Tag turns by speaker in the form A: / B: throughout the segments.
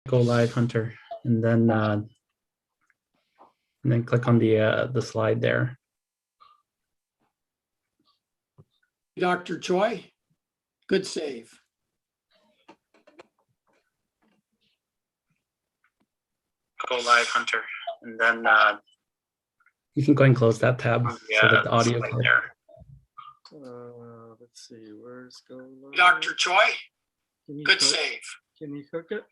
A: Go live, Hunter, and then click on the slide there.
B: Dr. Choi, good save.
A: Go live, Hunter, and then you can go ahead and close that tab so that the audio is there.
C: Let's see, where's Go Live?
B: Dr. Choi, good
C: hook,
B: save.
C: Can you hook it?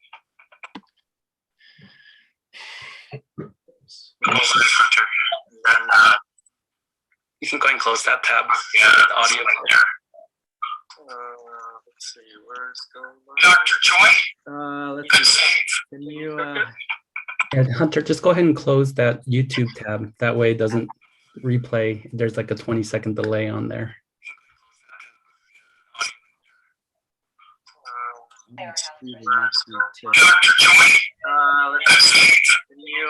A: Go live, Hunter, and then you can go ahead and close that tab so that the audio is there.
C: Let's see, where's Go Live?
B: Dr. Choi,
C: Let's
B: good
C: see.
B: save.
C: Can you
A: Yeah, Hunter, just go ahead and close that YouTube tab. That way it doesn't replay. There's like a 20-second delay on there.
B: Dr. Choi,
C: let's see. Can you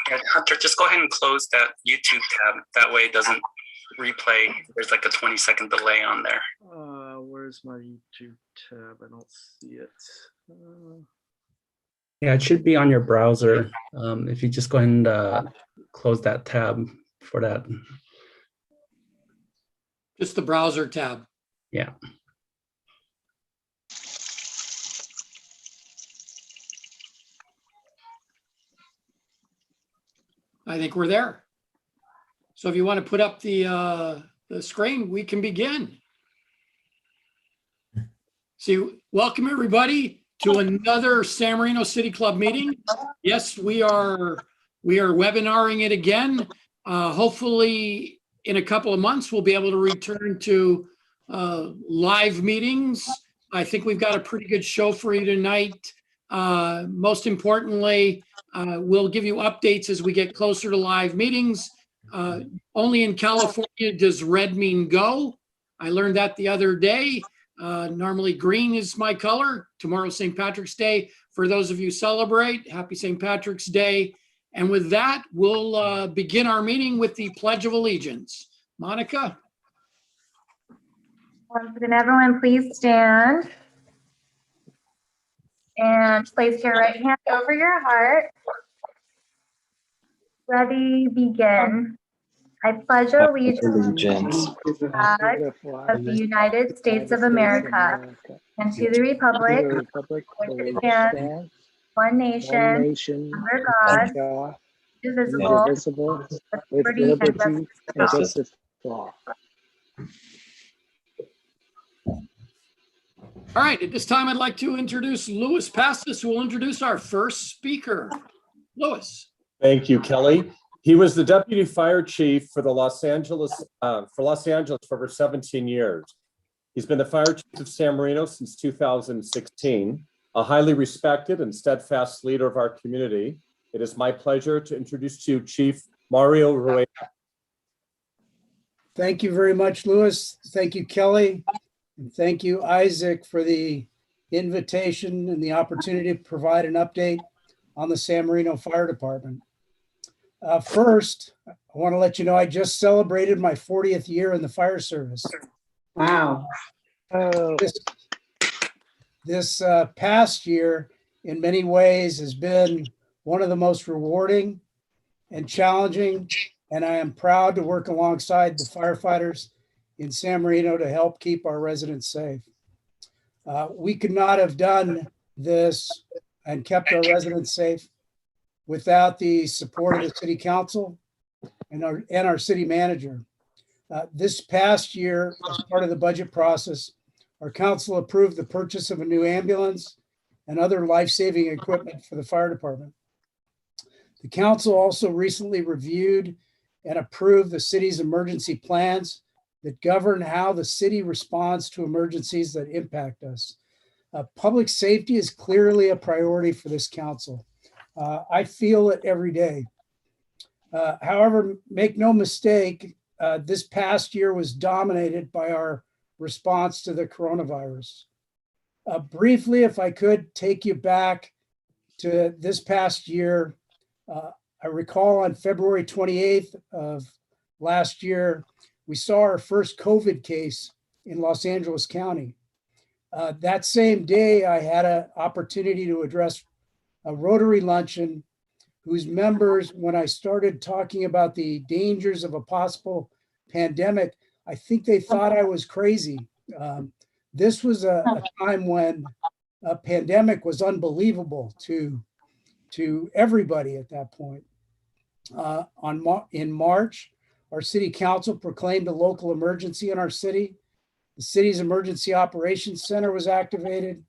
A: Yeah, Hunter, just go ahead and close that YouTube tab. That way it doesn't replay. There's like a 20-second delay on there.
C: where's my YouTube tab? I don't see it.
A: Yeah, it should be on your browser. If you just go ahead and close that tab for that.
B: just the browser tab.
A: Yeah.
B: I think we're there. So if you want to put up the screen, we can begin. So welcome everybody to another San Marino City Club meeting. Yes, we are webinaring it again. Hopefully in a couple of months, we'll be able to return to live meetings. I think we've got a pretty good show for you tonight. Most importantly, we'll give you updates as we get closer to live meetings. Only in California does red mean go. I learned that the other day. Normally green is my color. Tomorrow's St. Patrick's Day. For those of you who celebrate, happy St. Patrick's Day. And with that, we'll begin our meeting with the Pledge of Allegiance. Monica?
D: Can everyone please stand and place your right hand over your heart. Ready, begin. I pledge allegiance to the flag of the United States of America and to the republic which stands one nation under God, indivisible, with liberty and justice for all.
B: All right, at this time, I'd like to introduce Louis Pastis, who will introduce our first speaker. Louis.
E: Thank you, Kelly. He was the deputy fire chief for Los Angeles for over 17 years. He's been the fire chief of San Marino since 2016, a highly respected and steadfast leader of our community. It is my pleasure to introduce to you Chief Mario Rueda.
F: Thank you very much, Louis. Thank you, Kelly. And thank you, Isaac, for the invitation and the opportunity to provide an update on the San Marino Fire Department. First, I want to let you know I just celebrated my 40th year in the fire service.
D: Wow.
F: This past year, in many ways, has been one of the most rewarding and challenging, and I am proud to work alongside the firefighters in San Marino to help keep our residents safe. We could not have done this and kept our residents safe without the support of the city council and our city manager. This past year, as part of the budget process, our council approved the purchase of a new ambulance and other life-saving equipment for the fire department. The council also recently reviewed and approved the city's emergency plans that govern how the city responds to emergencies that impact us. Public safety is clearly a priority for this council. I feel it every day. However, make no mistake, this past year was dominated by our response to the coronavirus. Briefly, if I could take you back to this past year, I recall on February 28th of last year, we saw our first COVID case in Los Angeles County. That same day, I had an opportunity to address a Rotary luncheon whose members, when I started talking about the dangers of a possible pandemic, I think they thought I was crazy. This was a time when a pandemic was unbelievable to everybody at that point. In March, our city council proclaimed a local emergency in our city. The city's emergency operations center was activated,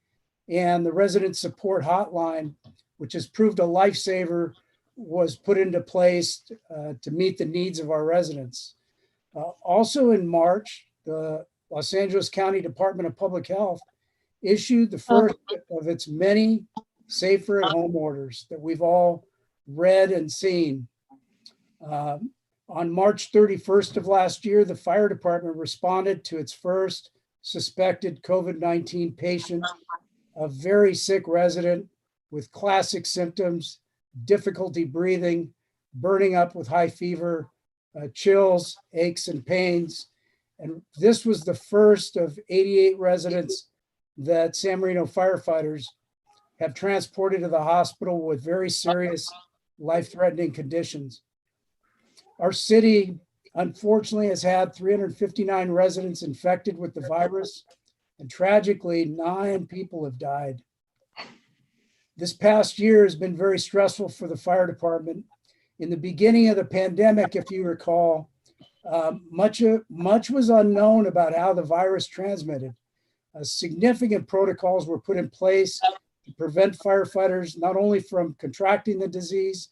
F: and the resident support hotline, which has proved a lifesaver, was put into place to meet the needs of our residents. Also in March, the Los Angeles County Department of Public Health issued the first of its many safer at home orders that we've all read and seen. On March 31st of last year, the fire department responded to its first suspected COVID-19 patient, a very sick resident with classic symptoms, difficulty breathing, burning up with high fever, chills, aches, and pains. And this was the first of 88 residents that San Marino firefighters have transported to the hospital with very serious life-threatening conditions. Our city, unfortunately, has had 359 residents infected with the virus, and tragically, 9 people have died. This past year has been very stressful for the fire department. In the beginning of the pandemic, if you recall, much was unknown about how the virus transmitted. Significant protocols were put in place to prevent firefighters not only from contracting the disease,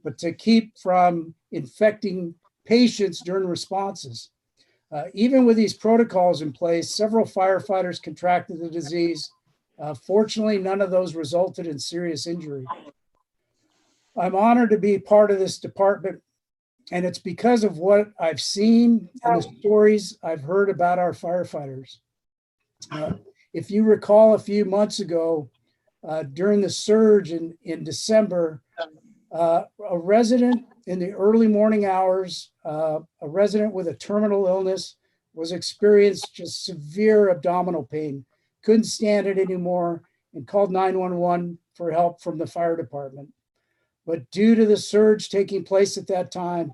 F: but to keep from infecting patients during responses. Even with these protocols in place, several firefighters contracted the disease. Fortunately, none of those resulted in serious injury. I'm honored to be part of this department, and it's because of what I've seen and the stories I've heard about our firefighters. If you recall a few months ago, during the surge in December, a resident in the early morning hours, a resident with a terminal illness was experienced just severe abdominal pain, couldn't stand it anymore, and called 911 for help from the fire department. But due to the surge taking place at that time,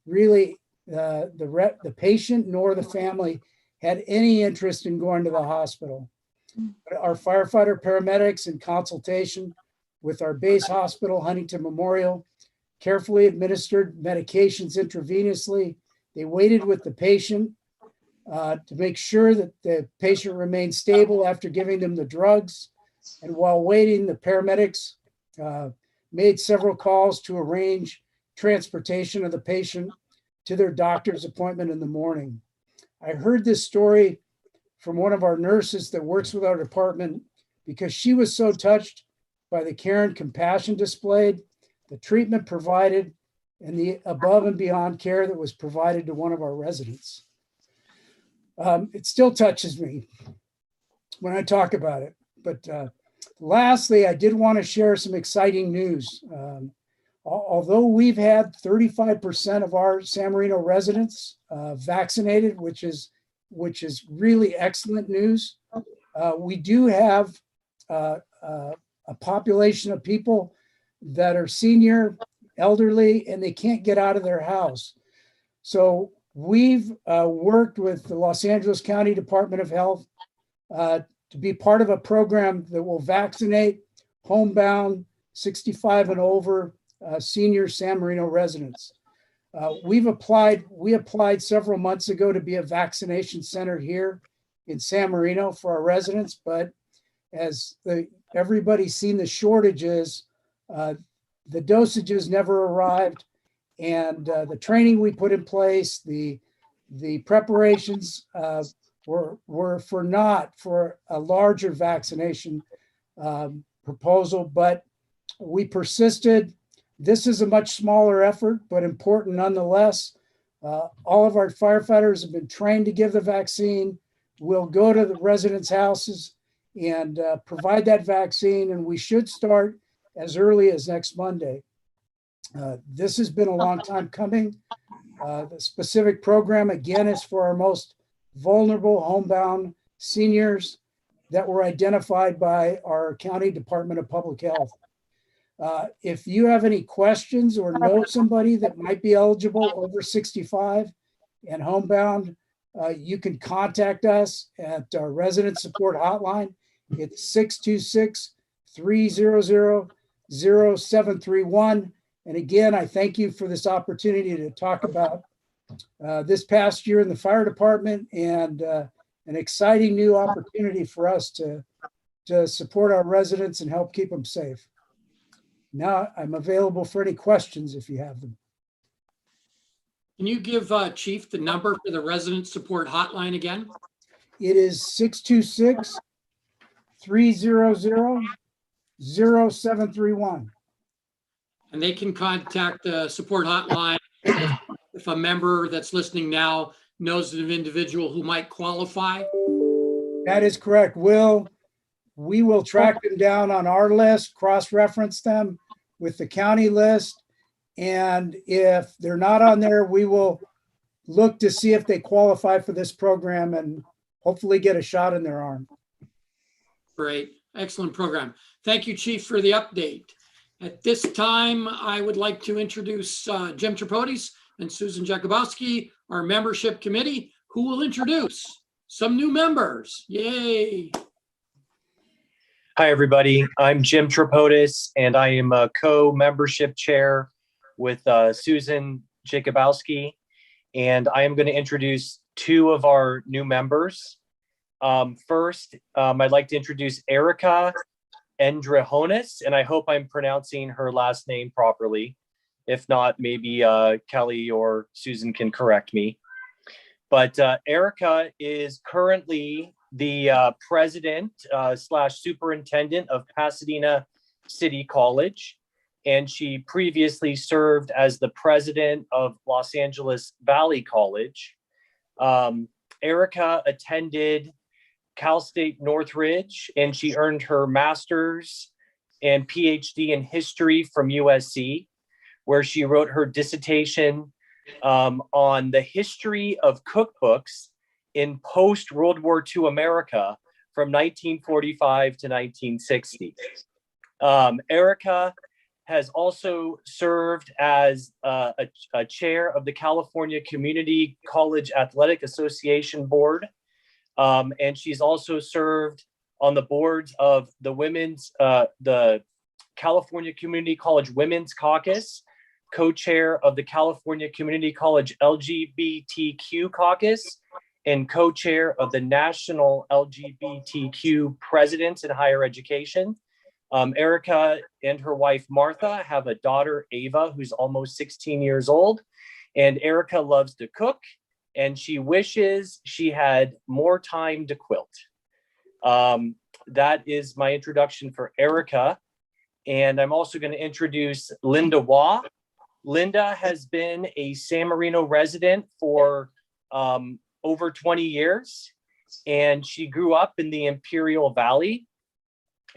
F: really the patient nor the family had any interest in going to the hospital. But our firefighter paramedics, in consultation with our base hospital, Huntington Memorial, carefully administered medications intravenously. They waited with the patient to make sure that the patient remained stable after giving them the drugs. And while waiting, the paramedics made several calls to arrange transportation of the patient to their doctor's appointment in the morning. I heard this story from one of our nurses that works with our department because she was so touched by the care and compassion displayed, the treatment provided, and the above and beyond care that was provided to one of our residents. It still touches me when I talk about it. But lastly, I did want to share some exciting news. Although we've had 35% of our San Marino residents vaccinated, which is really excellent news, we do have a population of people that are senior, elderly, and they can't get out of their house. So we've worked with the Los Angeles County Department of Health to be part of a program that will vaccinate homebound 65 and over senior San Marino residents. We applied several months ago to be a vaccination center here in San Marino for our residents, but as everybody's seen the shortages, the dosages never arrived, and the training we put in place, the preparations were not for a larger vaccination proposal, but we persisted. This is a much smaller effort, but important nonetheless. All of our firefighters have been trained to give the vaccine. We'll go to the residents' houses and provide that vaccine, and we should start as early as next Monday. This has been a long time coming. The specific program, again, is for our most vulnerable homebound seniors. that were identified by our County Department of Public Health. If you have any questions or know somebody that might be eligible over 65 and homebound, you can contact us at our resident support hotline. It's 626-300-0731. And again, I thank you for this opportunity to talk about this past year in the fire department and an exciting new opportunity for us to support our residents and help keep them safe. Now I'm available for any questions if you have them.
B: Can you give Chief the number for the resident support hotline again?
F: It is 626-300-0731.
B: And they can contact the support hotline if a member that's listening now knows of an individual who might qualify.
F: That is correct. We will track them down on our list, cross-reference them with the county list. And if they're not on there, we will look to see if they qualify for this program and hopefully get a shot in their arm.
B: Great, excellent program. Thank you, Chief, for the update. At this time, I would like to introduce Jim Tripodis and Susan Jakubowski, our membership committee, who will introduce some new members. Yay.
G: Hi, everybody. I'm Jim Tripodis, and I am a co-membership chair with Susan Jakubowski, and I am going to introduce two of our new members. First, I'd like to introduce Erica Endrehonis, and I hope I'm pronouncing her last name properly. If not, maybe Kelly or Susan can correct me. But Erica is currently the president / superintendent of Pasadena City College. And she previously served as the president of Los Angeles Valley College. Erica attended Cal State Northridge, and she earned her master's and PhD in history from USC, where she wrote her dissertation on the history of cookbooks in post-World War II America from 1945 to 1960. Erica has also served as a chair of the California Community College Athletic Association Board. And she's also served on the boards of the California Community College Women's Caucus, co-chair of the California Community College LGBTQ Caucus, and co-chair of the National LGBTQ Presidents in Higher Education. Erica and her wife, Martha, have a daughter, Ava, who's almost 16 years old. And Erica loves to cook, and she wishes she had more time to quilt. That is my introduction for Erica. And I'm also going to introduce Linda Waugh. Linda has been a San Marino resident for over 20 years, and she grew up in the Imperial Valley.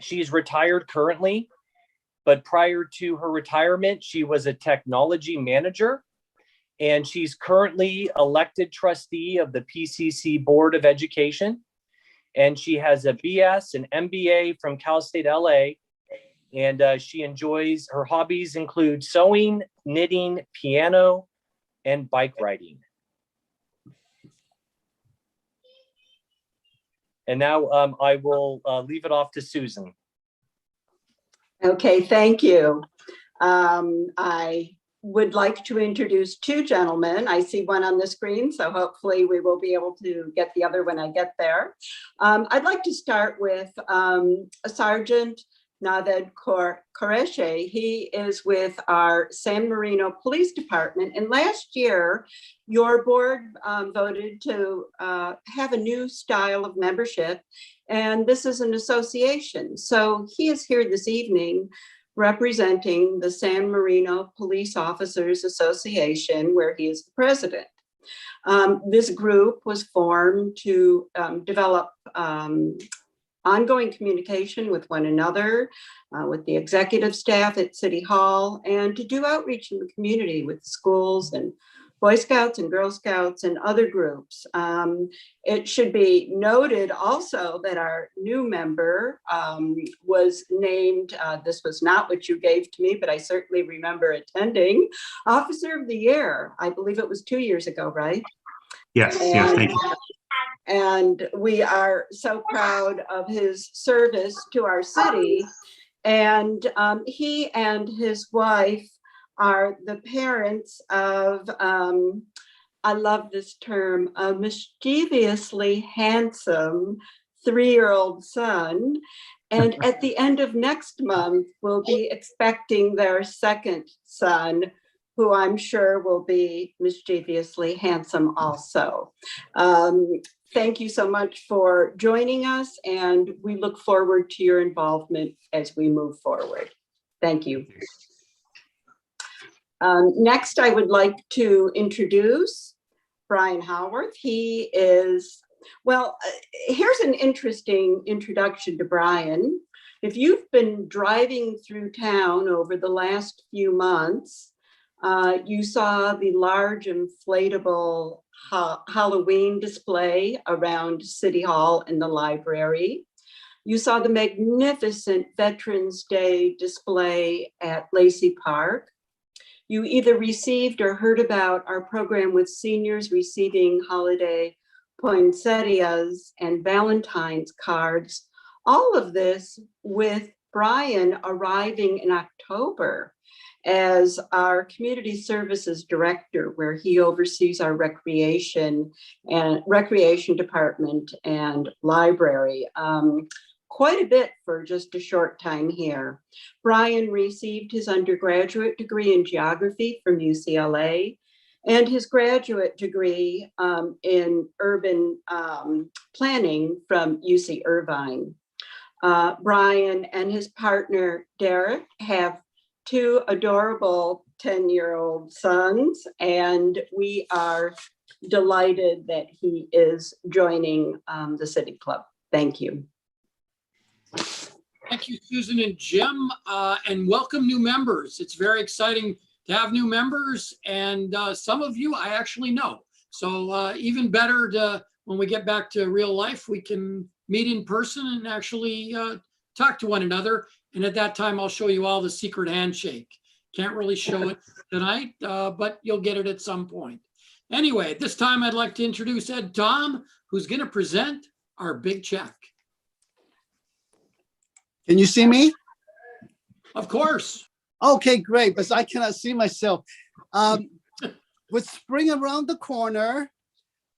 G: She's retired currently, but prior to her retirement, she was a technology manager, and she's currently elected trustee of the PCC Board of Education. And she has a BS and MBA from Cal State LA, and she enjoys, her hobbies include sewing, knitting, piano, and bike riding. And now I will leave it off to Susan.
H: Okay, thank you. I would like to introduce two gentlemen. I see one on the screen, so hopefully we will be able to get the other when I get there. I'd like to start with Sergeant Naved Qureshi. He is with our San Marino Police Department. And last year, your board voted to have a new style of membership, and this is an association. So he is here this evening representing the San Marino Police Officers Association, where he is the president. This group was formed to develop ongoing communication with one another, with the executive staff at City Hall, and to do outreach in the community with schools and Boy Scouts and Girl Scouts and other groups. It should be noted also that our new member was named, this was not what you gave to me, but I certainly remember attending, Officer of the Year. I believe it was 2 years ago, right?
A: Yes, yes, thank you.
H: And we are so proud of his service to our city. And he and his wife are the parents of, I love this term, a mischievously handsome 3-year-old son. And at the end of next month, we'll be expecting their second son, who I'm sure will be mischievously handsome also. Thank you so much for joining us, and we look forward to your involvement as we move forward. Thank you. Next, I would like to introduce Brian Howarth. He is, well, here's an interesting introduction to Brian. If you've been driving through town over the last few months, you saw the large inflatable Halloween display around City Hall and the library. You saw the magnificent Veterans Day display at Lacey Park. You either received or heard about our program with seniors receiving holiday poinsettias and Valentine's cards. All of this with Brian arriving in October as our community services director, where he oversees our recreation department and library. Quite a bit for just a short time here. Brian received his undergraduate degree in geography from UCLA and his graduate degree in urban planning from UC Irvine. Brian and his partner, Derek, have 2 adorable 10-year-old sons, and we are delighted that he is joining the City Club. Thank you.
B: Thank you, Susan and Jim, and welcome new members. It's very exciting to have new members, and some of you I actually know. So even better to, when we get back to real life, we can meet in person and actually talk to one another. And at that time, I'll show you all the secret handshake. Can't really show it tonight, but you'll get it at some point. Anyway, at this time, I'd like to introduce Ed Tom, who's going to present our big check.
I: Can you see me?
B: Of course.
I: Okay, great, but I cannot see myself. With spring around the corner,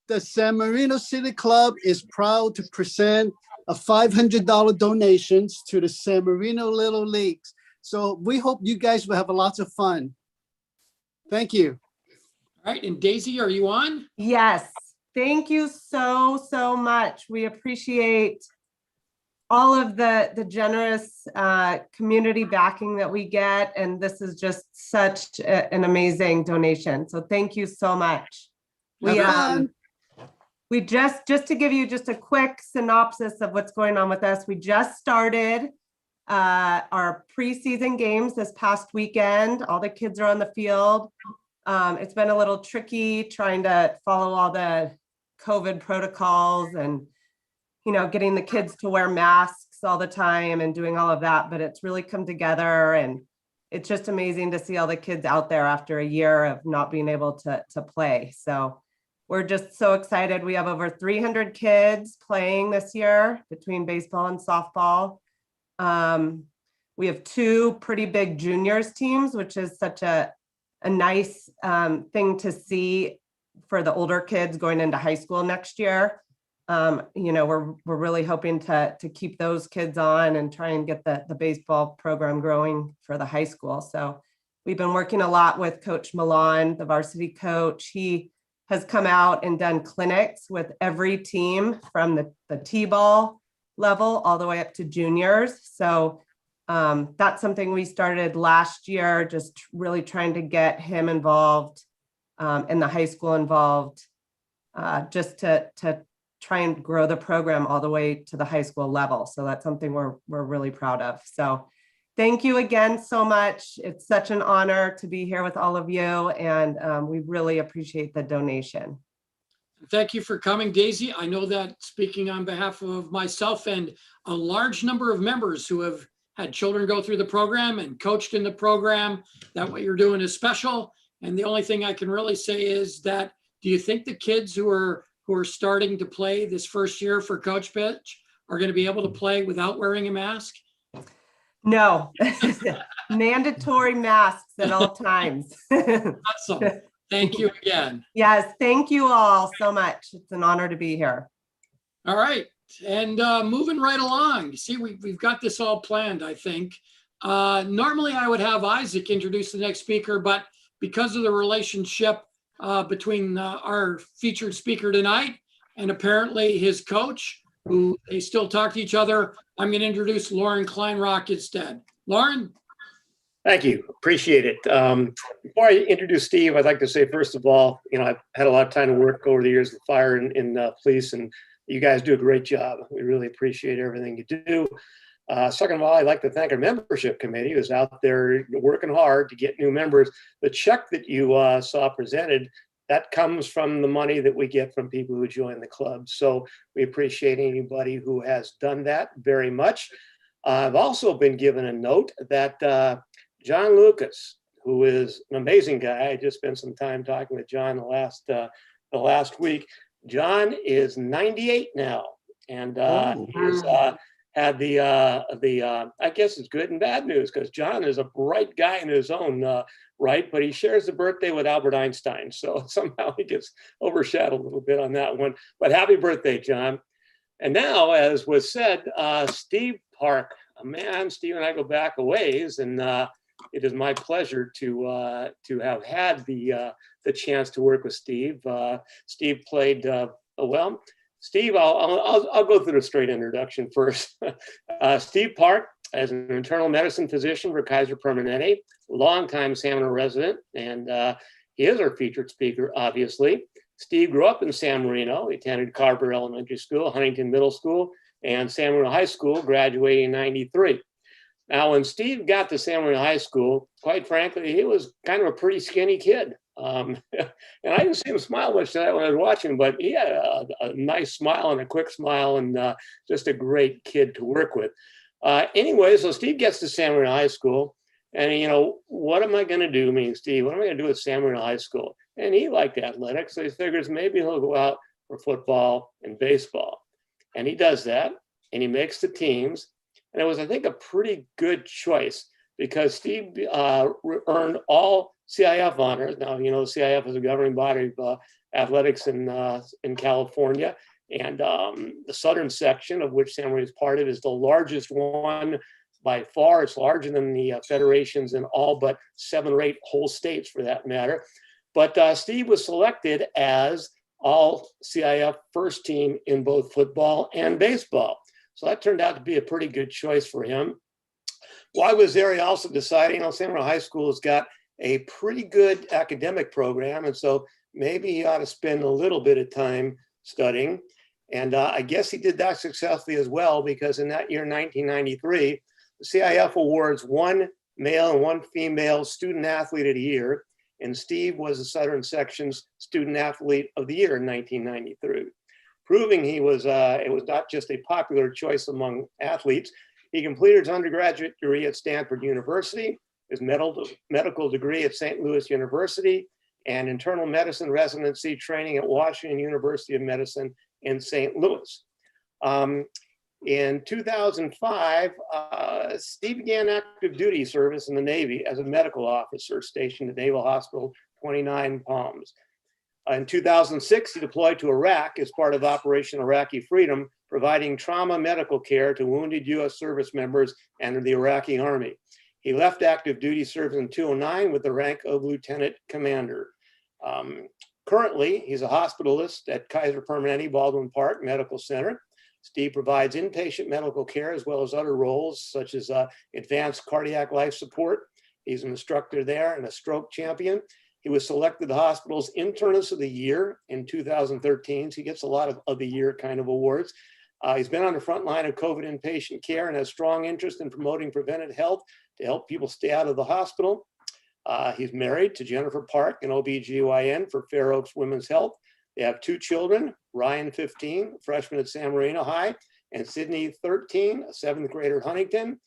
I: the San Marino City Club is proud to present a $500 donations to the San Marino Little Leagues. So we hope you guys will have a lot of fun. Thank you.
B: All right, and Daisy, are you on?
J: Yes, thank you so much. We appreciate all of the generous community backing that we get, and this is just such an amazing donation. So thank you so much. We just to give you just a quick synopsis of what's going on with us. We just started our preseason games this past weekend. All the kids are on the field. It's been a little tricky trying to follow all the COVID protocols and, you know, getting the kids to wear masks all the time and doing all of that, but it's really come together, and it's just amazing to see all the kids out there after a year of not being able to play. So we're just so excited. We have over 300 kids playing this year between baseball and softball. We have 2 pretty big juniors teams, which is such a nice thing to see for the older kids going into high school next year. You know, we're really hoping to keep those kids on and try and get the baseball program growing for the high school. So we've been working a lot with Coach Milan, the varsity coach. He has come out and done clinics with every team from the T-ball level all the way up to juniors. So that's something we started last year, just really trying to get him involved and the high school involved, just to try and grow the program all the way to the high school level. So that's something we're really proud of. So Thank you again so much. It's such an honor to be here with all of you, and we really appreciate the donation.
B: Thank you for coming, Daisy. I know that speaking on behalf of myself and a large number of members who have had children go through the program and coached in the program, that what you're doing is special. And the only thing I can really say is that, do you think the kids who are starting to play this first year for Coach Pitch are going to be able to play without wearing a mask?
J: No, mandatory masks at all times.
B: Awesome. Thank you again.
J: Yes, thank you all so much. It's an honor to be here.
B: All right. And moving right along. See, we've got this all planned, I think. Normally I would have Isaac introduce the next speaker, but because of the relationship between our featured speaker tonight and apparently his coach, who they still talk to each other, I'm going to introduce Lauren Kleinrock instead. Lauren?
K: Thank you. Appreciate it. Before I introduce Steve, I'd like to say, first of all, I've had a lot of time to work over the years in fire and police, and you guys do a great job. We really appreciate everything you do. Second of all, I'd like to thank our membership committee who's out there working hard to get new members. The check that you saw presented, that comes from the money that we get from people who join the club. So we appreciate anybody who has done that very much. I've also been given a note that John Lucas, who is an amazing guy, I just spent some time talking with John the last week. John is 98 now, and he's had the I guess it's good and bad news, because John is a bright guy in his own right, but he shares the birthday with Albert Einstein, so somehow he gets overshadowed a little bit on that one. But happy birthday, John. And now, as was said, Steve Park, man, Steve and I go back a ways, and it is my pleasure to have had the chance to work with Steve. Steve played well. Steve, I'll go through the straight introduction first. Steve Park, as an internal medicine physician for Kaiser Permanente, longtime San Marino resident, and he is our featured speaker, obviously. Steve grew up in San Marino. He attended Carver Elementary School, Huntington Middle School, and San Marino High School, graduating in '93. Now, when Steve got to San Marino High School, quite frankly, he was kind of a pretty skinny kid. And I didn't see him smile much tonight when I was watching, but he had a nice smile and a quick smile, and just a great kid to work with. Anyway, so Steve gets to San Marino High School, and what am I going to do, me and Steve? What am I going to do at San Marino High School? And he liked athletics, so he figures maybe he'll go out for football and baseball. And he does that, and he makes the teams. And it was, I think, a pretty good choice, because Steve earned all CIF honors. Now, CIF is a governing body of athletics in California. And the southern section, of which San Marino is part of, is the largest one by far. It's larger than the federations in all but 7 or 8 whole states, for that matter. But Steve was selected as all CIF first team in both football and baseball. So that turned out to be a pretty good choice for him. While I was there, he also decided, San Marino High School has got a pretty good academic program, and so maybe he ought to spend a little bit of time studying. And I guess he did that successfully as well, because in that year, 1993, the CIF awards 1 male and 1 female student athlete of the year, and Steve was the Southern Section's student athlete of the year in 1993. Proving he was, it was not just a popular choice among athletes. He completed his undergraduate degree at Stanford University, his medical degree at St. Louis University, and internal medicine residency training at Washington University of Medicine in St. Louis. In 2005, Steve began active duty service in the Navy as a medical officer stationed at Naval Hospital 29 Palms. In 2006, he deployed to Iraq as part of Operation Iraqi Freedom, providing trauma medical care to wounded U.S. service members and the Iraqi Army. He left active duty service in 2009 with the rank of lieutenant commander. Currently, he's a hospitalist at Kaiser Permanente Baldwin Park Medical Center. Steve provides inpatient medical care as well as other roles such as advanced cardiac life support. He's an instructor there and a stroke champion. He was selected the hospital's internist of the year in 2013. So he gets a lot of the year kind of awards. He's been on the front line of COVID inpatient care and has strong interest in promoting preventive health to help people stay out of the hospital. He's married to Jennifer Park, an OBGYN for Fair Oaks Women's Health. They have 2 children, Ryan, 15, a freshman at San Marino High, and Sydney, 13, a 7th grader at Huntington.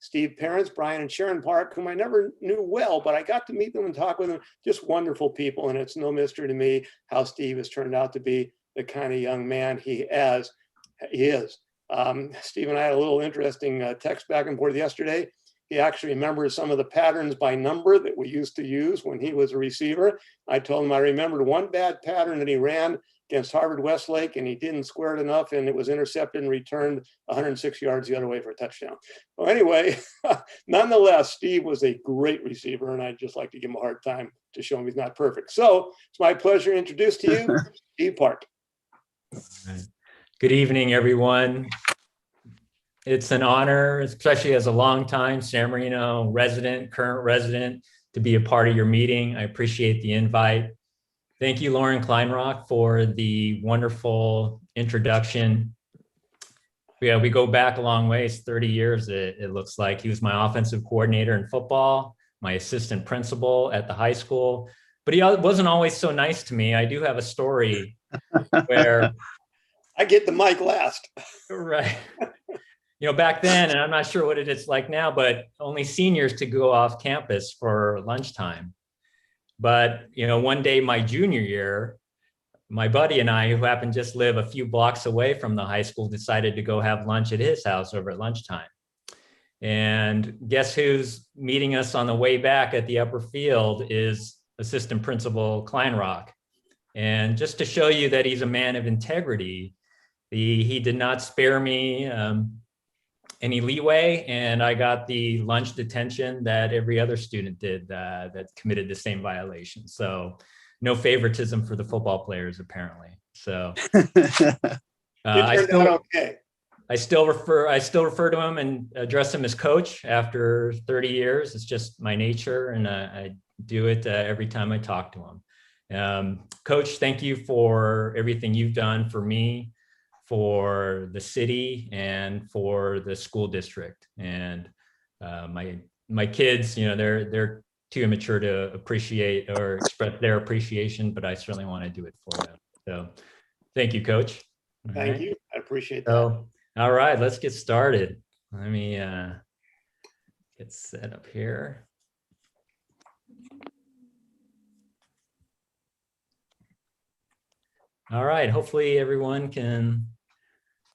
K: Steve parents, Brian and Sharon Park, whom I never knew well, but I got to meet them and talk with them. Just wonderful people. And it's no mystery to me how Steve has turned out to be the kind of young man he is. Steve and I had a little interesting text back and forth yesterday. He actually remembers some of the patterns by number that we used to use when he was a receiver. I told him I remembered one bad pattern that he ran against Harvard Westlake, and he didn't square it enough, and it was intercepted and returned 106 yards the other way for a touchdown. Well, anyway, nonetheless, Steve was a great receiver, and I'd just like to give him a hard time to show him he's not perfect. So it's my pleasure to introduce to you Steve Park.
L: Good evening, everyone. It's an honor, especially as a longtime San Marino resident, current resident, to be a part of your meeting. I appreciate the invite. Thank you, Lauren Kleinrock, for the wonderful introduction. Yeah, we go back a long ways, 30 years, it looks like. He was my offensive coordinator in football, my assistant principal at the high school, but he wasn't always so nice to me. I do have a story where
K: I get the mic last.
L: Right. You know, back then, and I'm not sure what it is like now, but only seniors could go off campus for lunchtime. But, you know, one day my junior year, my buddy and I, who happened to just live a few blocks away from the high school, decided to go have lunch at his house over at lunchtime. And guess who's meeting us on the way back at the upper field is Assistant Principal Kleinrock. And just to show you that he's a man of integrity, he did not spare me any leeway, and I got the lunch detention that every other student did that committed the same violation. So no favoritism for the football players, apparently. So I still refer to him and address him as coach after 30 years. It's just my nature, and I do it every time I talk to him. Coach, thank you for everything you've done for me, for the city, and for the school district. And my kids, you know, they're too immature to appreciate or express their appreciation, but I certainly want to do it for them. So thank you, Coach.
K: Thank you. I appreciate that.
L: So, all right, let's get started. Let me get set up here. All right, hopefully everyone can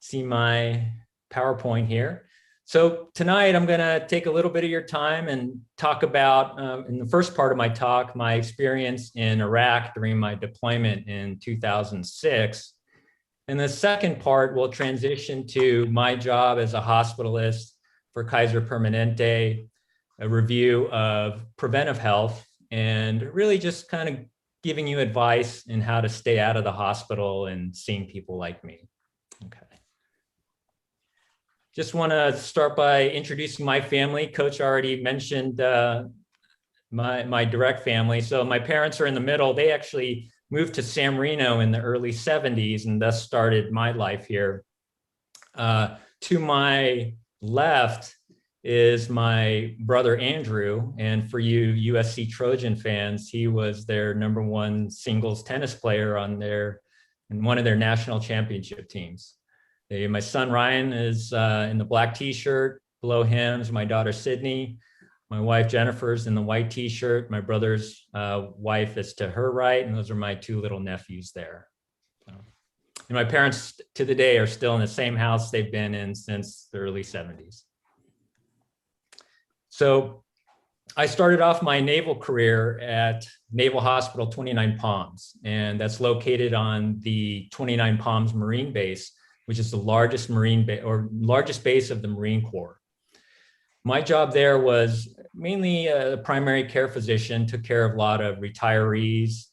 L: see my PowerPoint here. So tonight I'm gonna take a little bit of your time and talk about, in the first part of my talk, my experience in Iraq during my deployment in 2006. And the second part will transition to my job as a hospitalist for Kaiser Permanente, a review of preventive health, and really just kind of giving you advice in how to stay out of the hospital and seeing people like me. Okay. Just want to start by introducing my family. Coach already mentioned my direct family. So my parents are in the middle. They actually moved to San Marino in the early 70s and thus started my life here. To my left is my brother Andrew, and for you USC Trojan fans, he was their #1 singles tennis player in one of their national championship teams. My son Ryan is in the black t-shirt. Below him is my daughter Sydney. My wife Jennifer's in the white t-shirt. My brother's wife is to her right, and those are my 2 little nephews there. So, and my parents to the day are still in the same house they've been in since the early 70s. So I started off my naval career at Naval Hospital 29 Palms, and that's located on the 29 Palms Marine Base, which is the largest largest base of the Marine Corps. My job there was mainly a primary care physician, took care of a lot of retirees,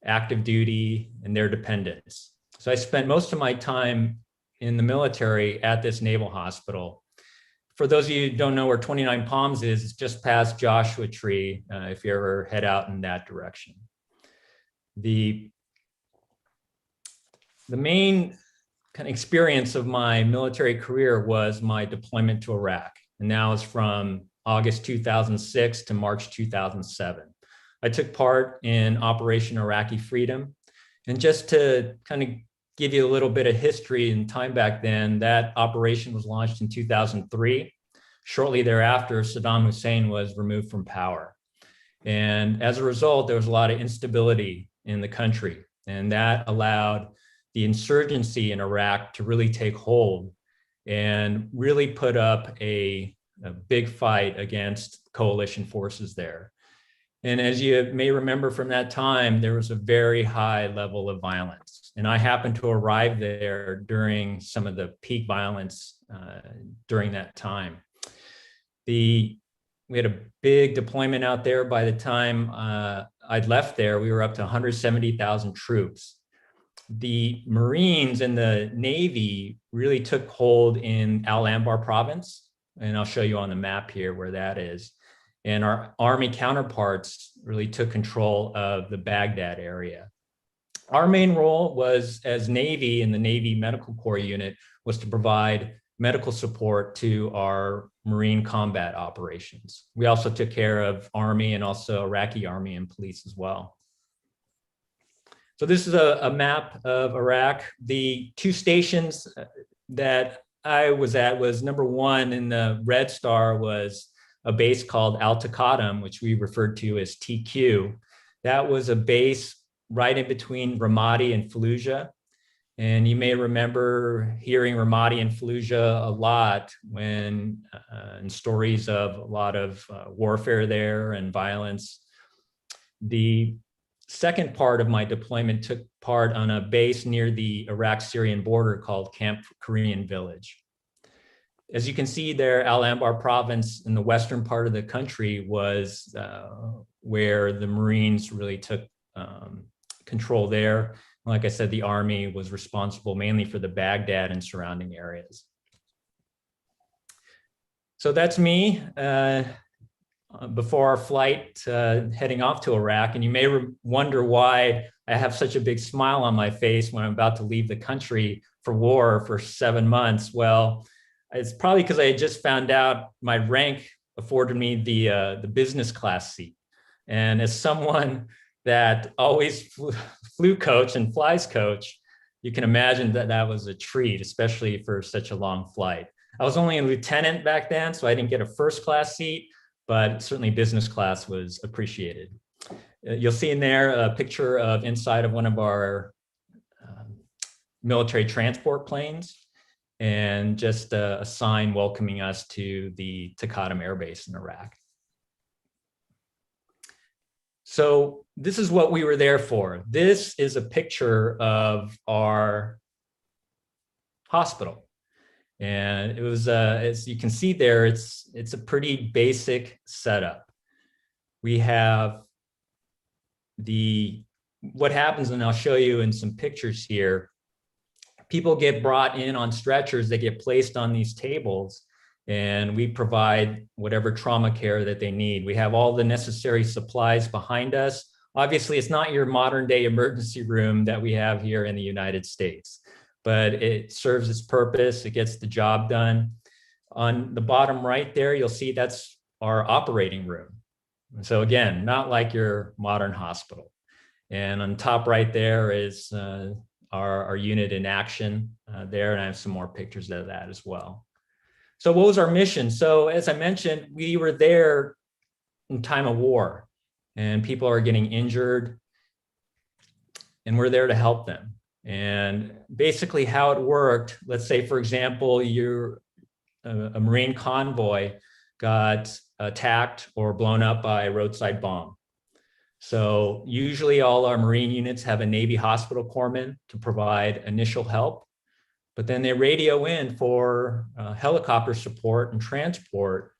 L: active duty, and their dependents. So I spent most of my time in the military at this naval hospital. For those of you who don't know where 29 Palms is, it's just past Joshua Tree, if you ever head out in that direction. The main kind of experience of my military career was my deployment to Iraq. And that was from August 2006 to March 2007. I took part in Operation Iraqi Freedom. And just to kind of give you a little bit of history and time back then, that operation was launched in 2003. Shortly thereafter, Saddam Hussein was removed from power. And as a result, there was a lot of instability in the country. And that allowed the insurgency in Iraq to really take hold and really put up a big fight against coalition forces there. And as you may remember from that time, there was a very high level of violence. And I happened to arrive there during some of the peak violence during that time. We had a big deployment out there. By the time I'd left there, we were up to 170,000 troops. The Marines and the Navy really took hold in Al-Anbar province. And I'll show you on the map here where that is. And our Army counterparts really took control of the Baghdad area. Our main role was, as Navy in the Navy Medical Corps unit, was to provide medical support to our Marine combat operations. We also took care of Army and also Iraqi Army and police as well. So this is a map of Iraq. The two stations that I was at was, number one in the red star was a base called Al Taqadum, which we referred to as TQ. That was a base right in between Ramadi and Fallujah. And you may remember hearing Ramadi and Fallujah a lot when in stories of a lot of warfare there and violence. The second part of my deployment took part on a base near the Iraq-Syrian border called Camp Korean Village. As you can see there, Al-Anbar province in the western part of the country was where the Marines really took control there. Like I said, the Army was responsible mainly for the Baghdad and surrounding areas. So that's me before our flight heading off to Iraq. And you may wonder why I have such a big smile on my face when I'm about to leave the country for war for 7 months. Well, it's probably because I had just found out my rank afforded me the business class seat. And as someone that always flew coach and flies coach, you can imagine that that was a treat, especially for such a long flight. I was only a lieutenant back then, so I didn't get a first class seat, but certainly business class was appreciated. You'll see in there a picture of inside of one of our military transport planes, and just a sign welcoming us to the Taqadum Air Base in Iraq. So this is what we were there for. This is a picture of our hospital. And it was, as you can see there, it's a pretty basic setup. We have what happens, and I'll show you in some pictures here. People get brought in on stretchers, they get placed on these tables, and we provide whatever trauma care that they need. We have all the necessary supplies behind us. Obviously, it's not your modern day emergency room that we have here in the United States, but it serves its purpose, it gets the job done. On the bottom right there, you'll see that's our operating room. So again, not like your modern hospital. And on top right there is our unit in action there, and I have some more pictures of that as well. So what was our mission? So as I mentioned, we were there in time of war, and people are getting injured, and we're there to help them. And basically how it worked, let's say, for example, a Marine convoy got attacked or blown up by a roadside bomb. So usually all our Marine units have a Navy hospital corpsman to provide initial help, but then they radio in for helicopter support and transport,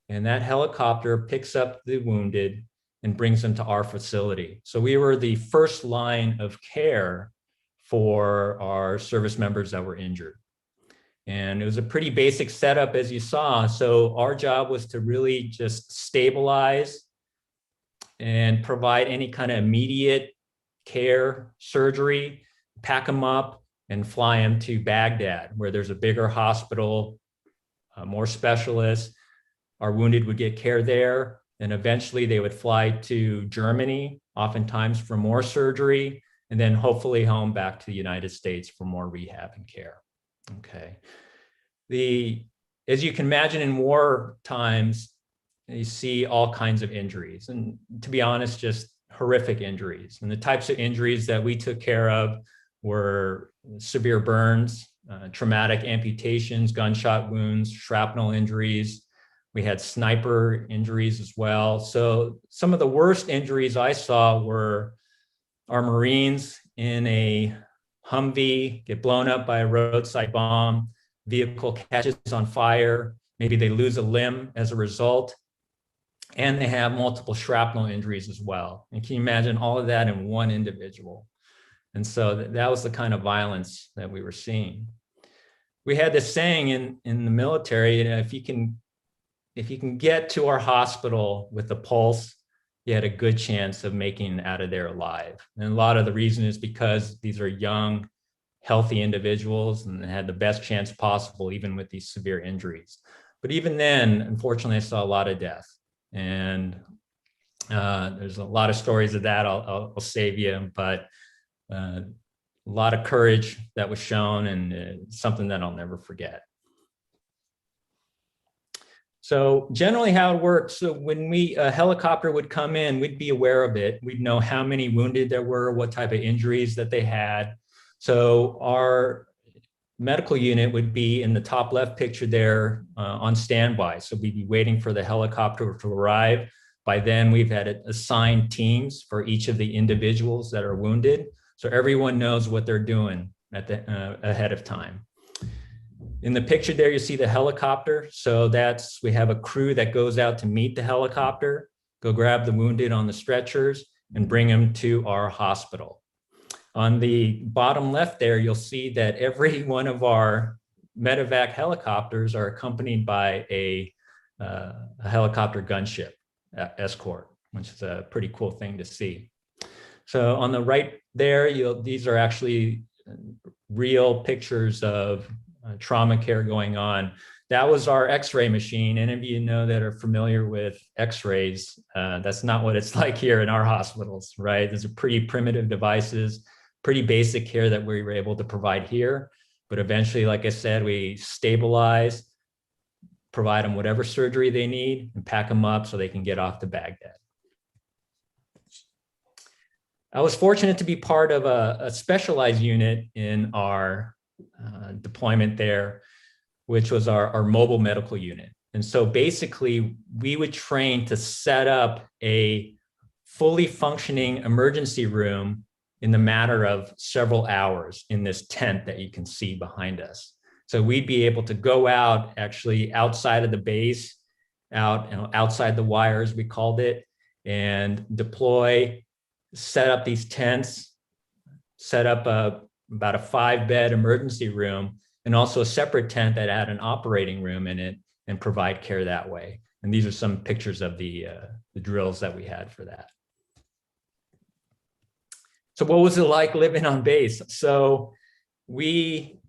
L: and that helicopter picks up the wounded and brings them to our facility. So we were the first line of care for our service members that were injured. And it was a pretty basic setup, as you saw. So our job was to really just stabilize and provide any kind of immediate care, surgery, pack them up and fly them to Baghdad, where there's a bigger hospital, more specialists. our wounded would get care there, and eventually they would fly to Germany, oftentimes for more surgery, and then hopefully home back to the United States for more rehab and care. Okay. As you can imagine, in war times, you see all kinds of injuries, and to be honest, just horrific injuries. And the types of injuries that we took care of were severe burns, traumatic amputations, gunshot wounds, shrapnel injuries. We had sniper injuries as well. So some of the worst injuries I saw were our Marines in a Humvee get blown up by a roadside bomb, vehicle catches on fire, maybe they lose a limb as a result, and they have multiple shrapnel injuries as well. And can you imagine all of that in one individual? And so that was the kind of violence that we were seeing. We had this saying in the military, you know, if you can get to our hospital with a pulse, you had a good chance of making it out of there alive. And a lot of the reason is because these are young, healthy individuals and had the best chance possible, even with these severe injuries. But even then, unfortunately, I saw a lot of death. And there's a lot of stories of that I'll save you, but a lot of courage that was shown, and something that I'll never forget. So generally how it works, so when a helicopter would come in, we'd be aware of it. We'd know how many wounded there were, what type of injuries that they had. So our medical unit would be in the top left picture there on standby. So we'd be waiting for the helicopter to arrive. By then we've had assigned teams for each of the individuals that are wounded. So everyone knows what they're doing ahead of time. In the picture there, you see the helicopter. So we have a crew that goes out to meet the helicopter, go grab the wounded on the stretchers and bring them to our hospital. On the bottom left there, you'll see that every one of our medevac helicopters are accompanied by a helicopter gunship escort, which is a pretty cool thing to see. So on the right there, these are actually real pictures of trauma care going on. That was our X-ray machine. Any of you know that are familiar with X-rays, that's not what it's like here in our hospitals, right? These are pretty primitive devices, pretty basic care that we were able to provide here. But eventually, like I said, we stabilize, provide them whatever surgery they need, and pack them up so they can get off to Baghdad. I was fortunate to be part of a specialized unit in our deployment there, which was our mobile medical unit. And so basically, we would train to set up a fully functioning emergency room in the matter of several hours in this tent that you can see behind us. So we'd be able to go out actually outside of the base, outside the wires, we called it, and deploy, set up these tents, set up about a 5-bed emergency room, and also a separate tent that had an operating room in it, and provide care that way. And these are some pictures of the drills that we had for that. So what was it like living on base? So we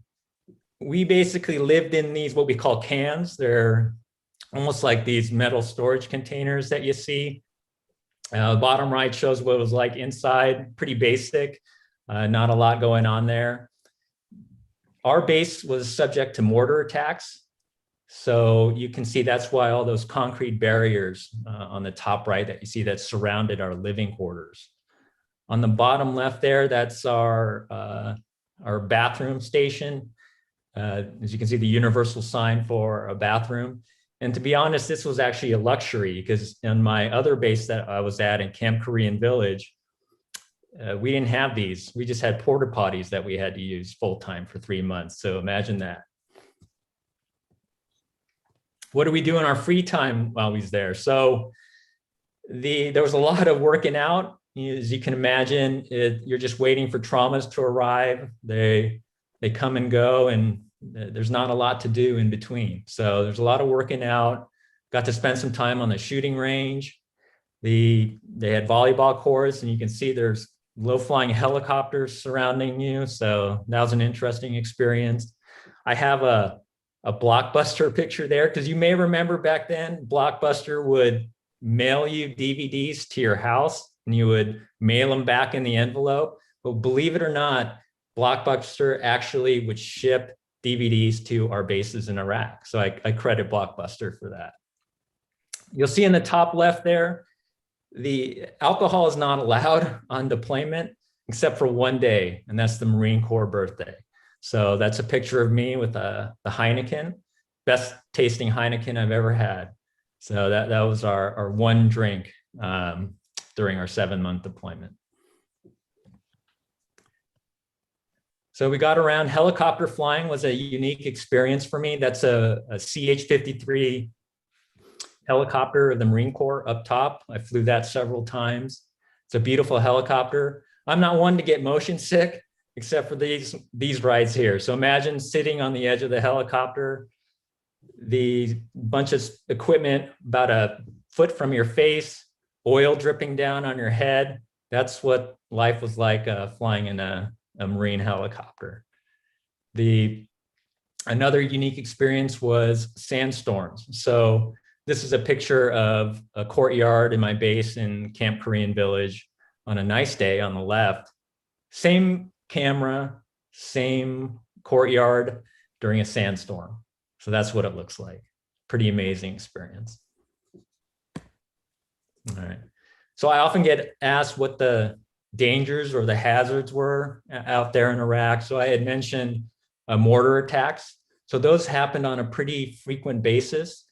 L: basically lived in these, what we call cans. They're almost like these metal storage containers that you see. Bottom right shows what it was like inside, pretty basic, not a lot going on there. Our base was subject to mortar attacks. So you can see that's why all those concrete barriers on the top right that you see that surrounded our living quarters. On the bottom left there, that's our bathroom station. As you can see, the universal sign for a bathroom. And to be honest, this was actually a luxury, because on my other base that I was at in Camp Korean Village, we didn't have these. We just had porta potties that we had to use full time for 3 months. So imagine that. What do we do in our free time while we was there? So there was a lot of working out. As you can imagine, you're just waiting for traumas to arrive. They come and go, and there's not a lot to do in between. So there's a lot of working out. Got to spend some time on the shooting range. They had volleyball courts, and you can see there's low-flying helicopters surrounding you. So that was an interesting experience. I have a a Blockbuster picture there, because you may remember back then, Blockbuster would mail you DVDs to your house and you would mail them back in the envelope. But believe it or not, Blockbuster actually would ship DVDs to our bases in Iraq. So I credit Blockbuster for that. You'll see in the top left there, the alcohol is not allowed on deployment except for one day, and that's the Marine Corps birthday. So that's a picture of me with the Heineken, best tasting Heineken I've ever had. So that was our one drink during our 7-month deployment. So we got around. Helicopter flying was a unique experience for me. That's a CH-53 helicopter of the Marine Corps up top. I flew that several times. It's a beautiful helicopter. I'm not one to get motion sick, except for these rides here. So imagine sitting on the edge of the helicopter, the bunch of equipment about a foot from your face, oil dripping down on your head. That's what life was like flying in a Marine helicopter. Another unique experience was sandstorms. So this is a picture of a courtyard in my base in Camp Korean Village on a nice day on the left. Same camera, same courtyard during a sandstorm. So that's what it looks like. Pretty amazing experience. All right. So I often get asked what the dangers or the hazards were out there in Iraq. So I had mentioned mortar attacks. So those happened on a pretty frequent basis.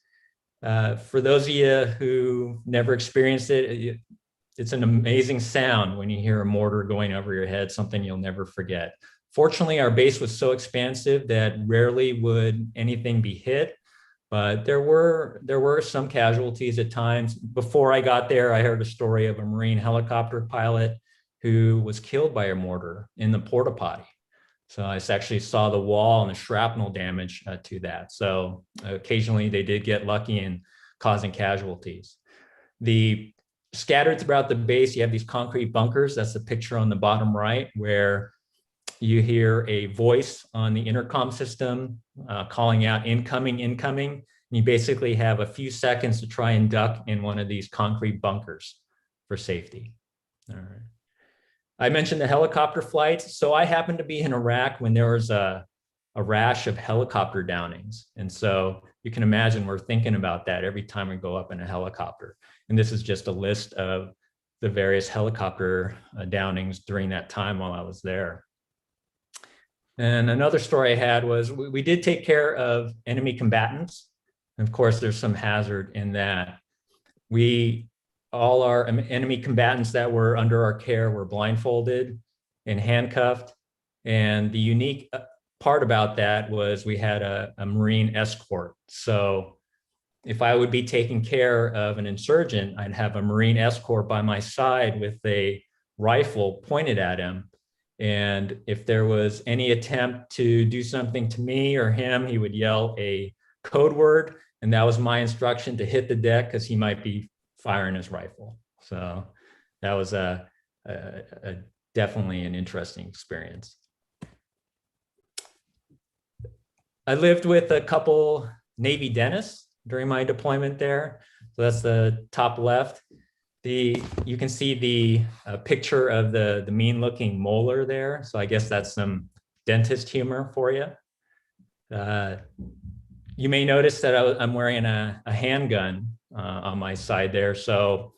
L: For those of you who never experienced it, it's an amazing sound when you hear a mortar going over your head, something you'll never forget. Fortunately, our base was so expansive that rarely would anything be hit, but there were some casualties at times. Before I got there, I heard a story of a Marine helicopter pilot who was killed by a mortar in the porta potty. So I actually saw the wall and the shrapnel damage to that. So occasionally they did get lucky in causing casualties. Scattered throughout the base, you have these concrete bunkers. That's the picture on the bottom right, where you hear a voice on the intercom system calling out incoming, incoming. And you basically have a few seconds to try and duck in one of these concrete bunkers for safety. All right. I mentioned the helicopter flights. So I happened to be in Iraq when there was a rash of helicopter downings. And so you can imagine we're thinking about that every time we go up in a helicopter. And this is just a list of the various helicopter downings during that time while I was there. And another story I had was we did take care of enemy combatants. And of course, there's some hazard in that. All our enemy combatants that were under our care were blindfolded and handcuffed. And the unique part about that was we had a Marine escort. So if I would be taking care of an insurgent, I'd have a Marine escort by my side with a rifle pointed at him. And if there was any attempt to do something to me or him, he would yell a code word. And that was my instruction to hit the deck because he might be firing his rifle. So that was definitely an interesting experience. I lived with a couple Navy dentists during my deployment there. So that's the top left. You can see the picture of the mean looking molar there. So I guess that's some dentist humor for you. You may notice that I'm wearing a handgun on my side there. So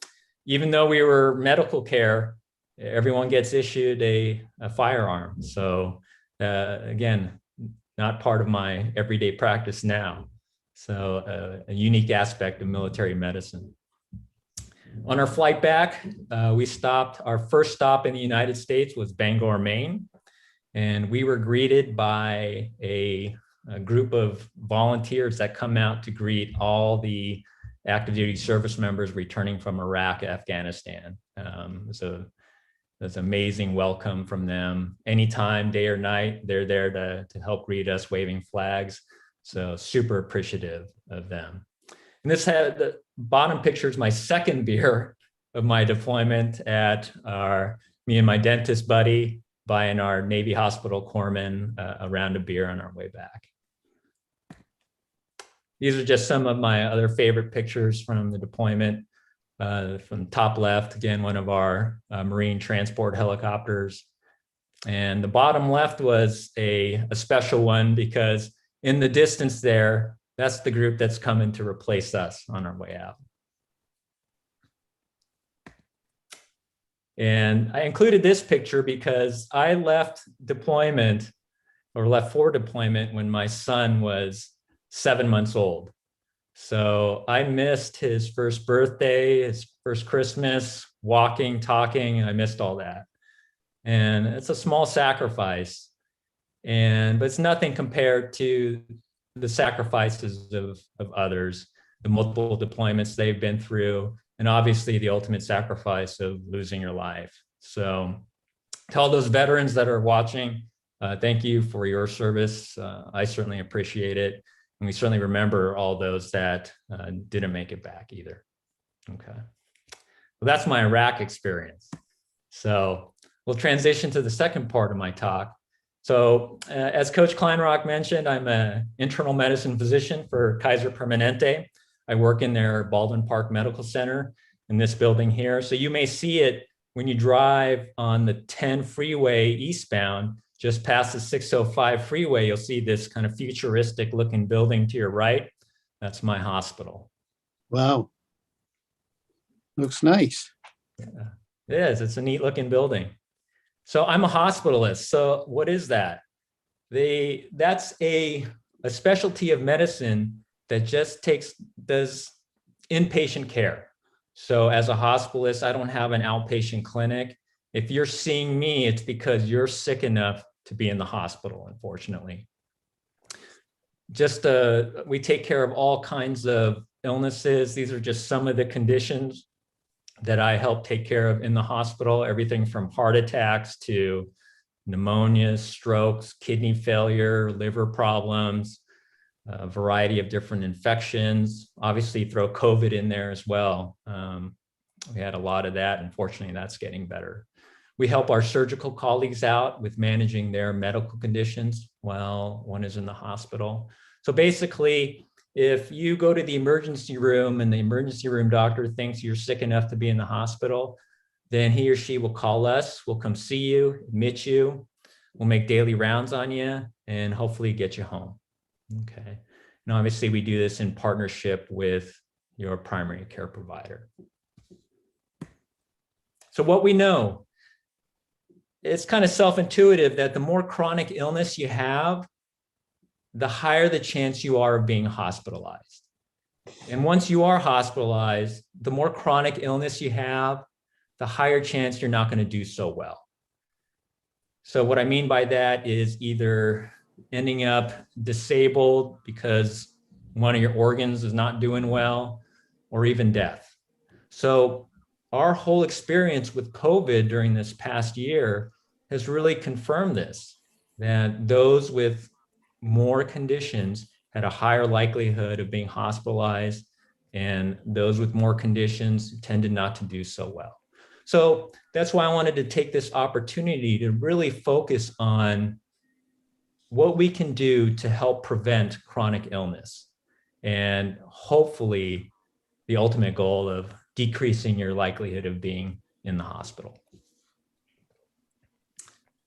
L: even though we were medical care, everyone gets issued a firearm. So again, not part of my everyday practice now. So a unique aspect of military medicine. On our flight back, our first stop in the United States was Bangor, Maine. And we were greeted by a group of volunteers that come out to greet all the active duty service members returning from Iraq, Afghanistan. So that's an amazing welcome from them. Anytime, day or night, they're there to help greet us, waving flags. So super appreciative of them. And the bottom picture is my second beer of my deployment at me and my dentist buddy buying our Navy hospital corpsman a round of beer on our way back. these are just some of my other favorite pictures from the deployment. From top left, again, one of our Marine transport helicopters. And the bottom left was a special one because in the distance there, that's the group that's coming to replace us on our way out. And I included this picture because I left deployment or left for deployment when my son was 7 months old. So I missed his first birthday, his first Christmas, walking, talking, I missed all that. And it's a small sacrifice, but it's nothing compared to the sacrifices of others, the multiple deployments they've been through, and obviously the ultimate sacrifice of losing your life. So to all those veterans that are watching, thank you for your service. I certainly appreciate it. And we certainly remember all those that didn't make it back either. Okay. Well, that's my Iraq experience. So we'll transition to the second part of my talk. So as Coach Kleinrock mentioned, I'm an internal medicine physician for Kaiser Permanente. I work in their Baldwin Park Medical Center in this building here. So you may see it when you drive on the 10 freeway eastbound, just past the 605 freeway, you'll see this kind of futuristic looking building to your right. That's my hospital.
I: Wow. Looks nice.
L: Yeah, it is. It's a neat looking building. So I'm a hospitalist. So what is that? That's a specialty of medicine that just does inpatient care. So as a hospitalist, I don't have an outpatient clinic. If you're seeing me, it's because you're sick enough to be in the hospital, unfortunately. We take care of all kinds of illnesses. These are just some of the conditions that I help take care of in the hospital, everything from heart attacks to pneumonia, strokes, kidney failure, liver problems, a variety of different infections. Obviously throw COVID in there as well. We had a lot of that. Unfortunately, that's getting better. We help our surgical colleagues out with managing their medical conditions while one is in the hospital. So basically, if you go to the emergency room and the emergency room doctor thinks you're sick enough to be in the hospital, then he or she will call us, we'll come see you, admit you, we'll make daily rounds on you, and hopefully get you home. Okay. And obviously we do this in partnership with your primary care provider. So what we know, it's kind of self-intuitive that the more chronic illness you have, the higher the chance you are of being hospitalized. And once you are hospitalized, the more chronic illness you have, the higher chance you're not going to do so well. So what I mean by that is either ending up disabled because one of your organs is not doing well, or even death. So our whole experience with COVID during this past year has really confirmed this, that those with more conditions had a higher likelihood of being hospitalized, and those with more conditions tended not to do so well. So that's why I wanted to take this opportunity to really focus on what we can do to help prevent chronic illness, and hopefully the ultimate goal of decreasing your likelihood of being in the hospital.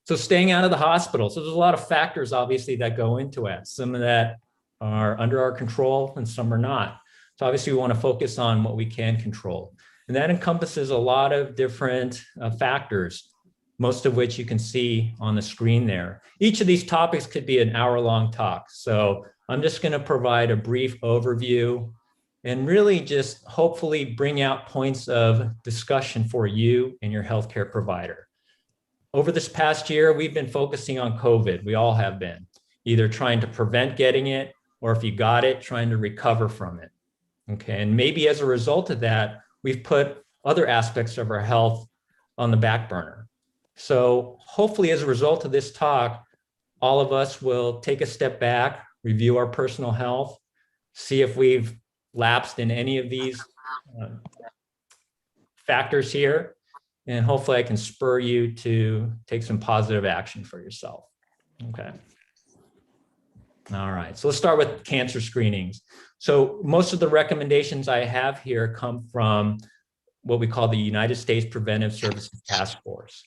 L: So staying out of the hospital. So there's a lot of factors, obviously, that go into it. Some of that are under our control and some are not. So obviously we want to focus on what we can control. And that encompasses a lot of different factors, most of which you can see on the screen there. Each of these topics could be an hour-long talk. So I'm just going to provide a brief overview and really just hopefully bring out points of discussion for you and your healthcare provider. Over this past year, we've been focusing on COVID. We all have been, either trying to prevent getting it, or if you got it, trying to recover from it. Okay, and maybe as a result of that, we've put other aspects of our health on the back burner. So hopefully as a result of this talk, all of us will take a step back, review our personal health, see if we've lapsed in any of these factors here, and hopefully I can spur you to take some positive action for yourself. Okay. All right, so let's start with cancer screenings. So most of the recommendations I have here come from what we call the United States Preventive Services Task Force.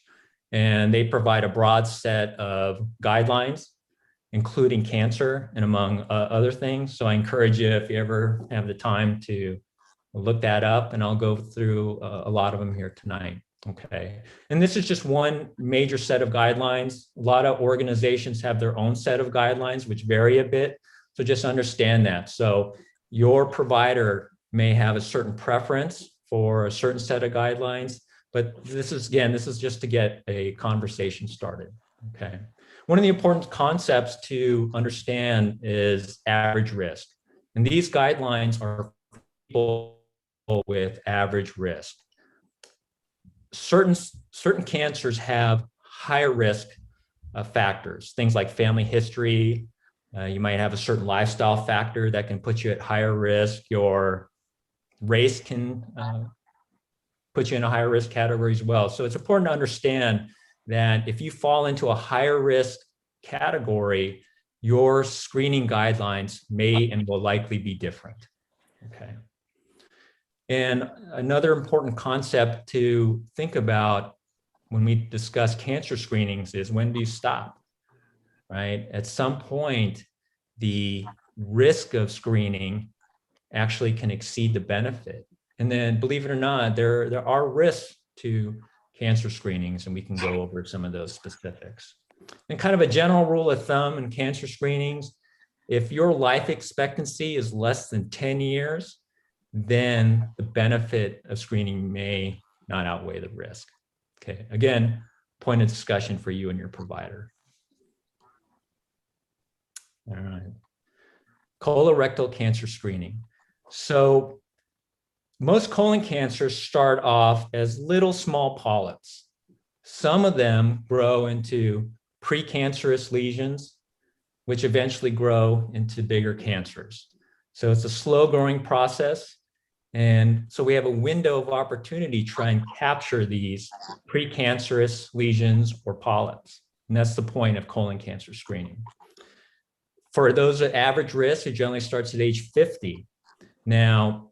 L: And they provide a broad set of guidelines, including cancer and among other things. So I encourage you, if you ever have the time, to look that up, and I'll go through a lot of them here tonight. Okay, and this is just one major set of guidelines. A lot of organizations have their own set of guidelines, which vary a bit. So just understand that. So your provider may have a certain preference for a certain set of guidelines, but this is just to get a conversation started. Okay, one of the important concepts to understand is average risk, and these guidelines are for people with average risk. Certain cancers have higher risk factors, things like family history. You might have a certain lifestyle factor that can put you at higher risk. Your race can put you in a higher risk category as well. So it's important to understand that if you fall into a higher risk category, your screening guidelines may and will likely be different. Okay. And another important concept to think about when we discuss cancer screenings is, when do you stop, right? At some point, the risk of screening actually can exceed the benefit. And then, believe it or not, there are risks to cancer screenings, and we can go over some of those specifics. And kind of a general rule of thumb in cancer screenings, if your life expectancy is less than 10 years, then the benefit of screening may not outweigh the risk. Okay, again, point of discussion for you and your provider. All right, colorectal cancer screening. So most colon cancers start off as little small polyps. Some of them grow into precancerous lesions, which eventually grow into bigger cancers. So it's a slow growing process. And so we have a window of opportunity to try and capture these precancerous lesions or polyps. And that's the point of colon cancer screening. For those at average risk, it generally starts at age 50. Now,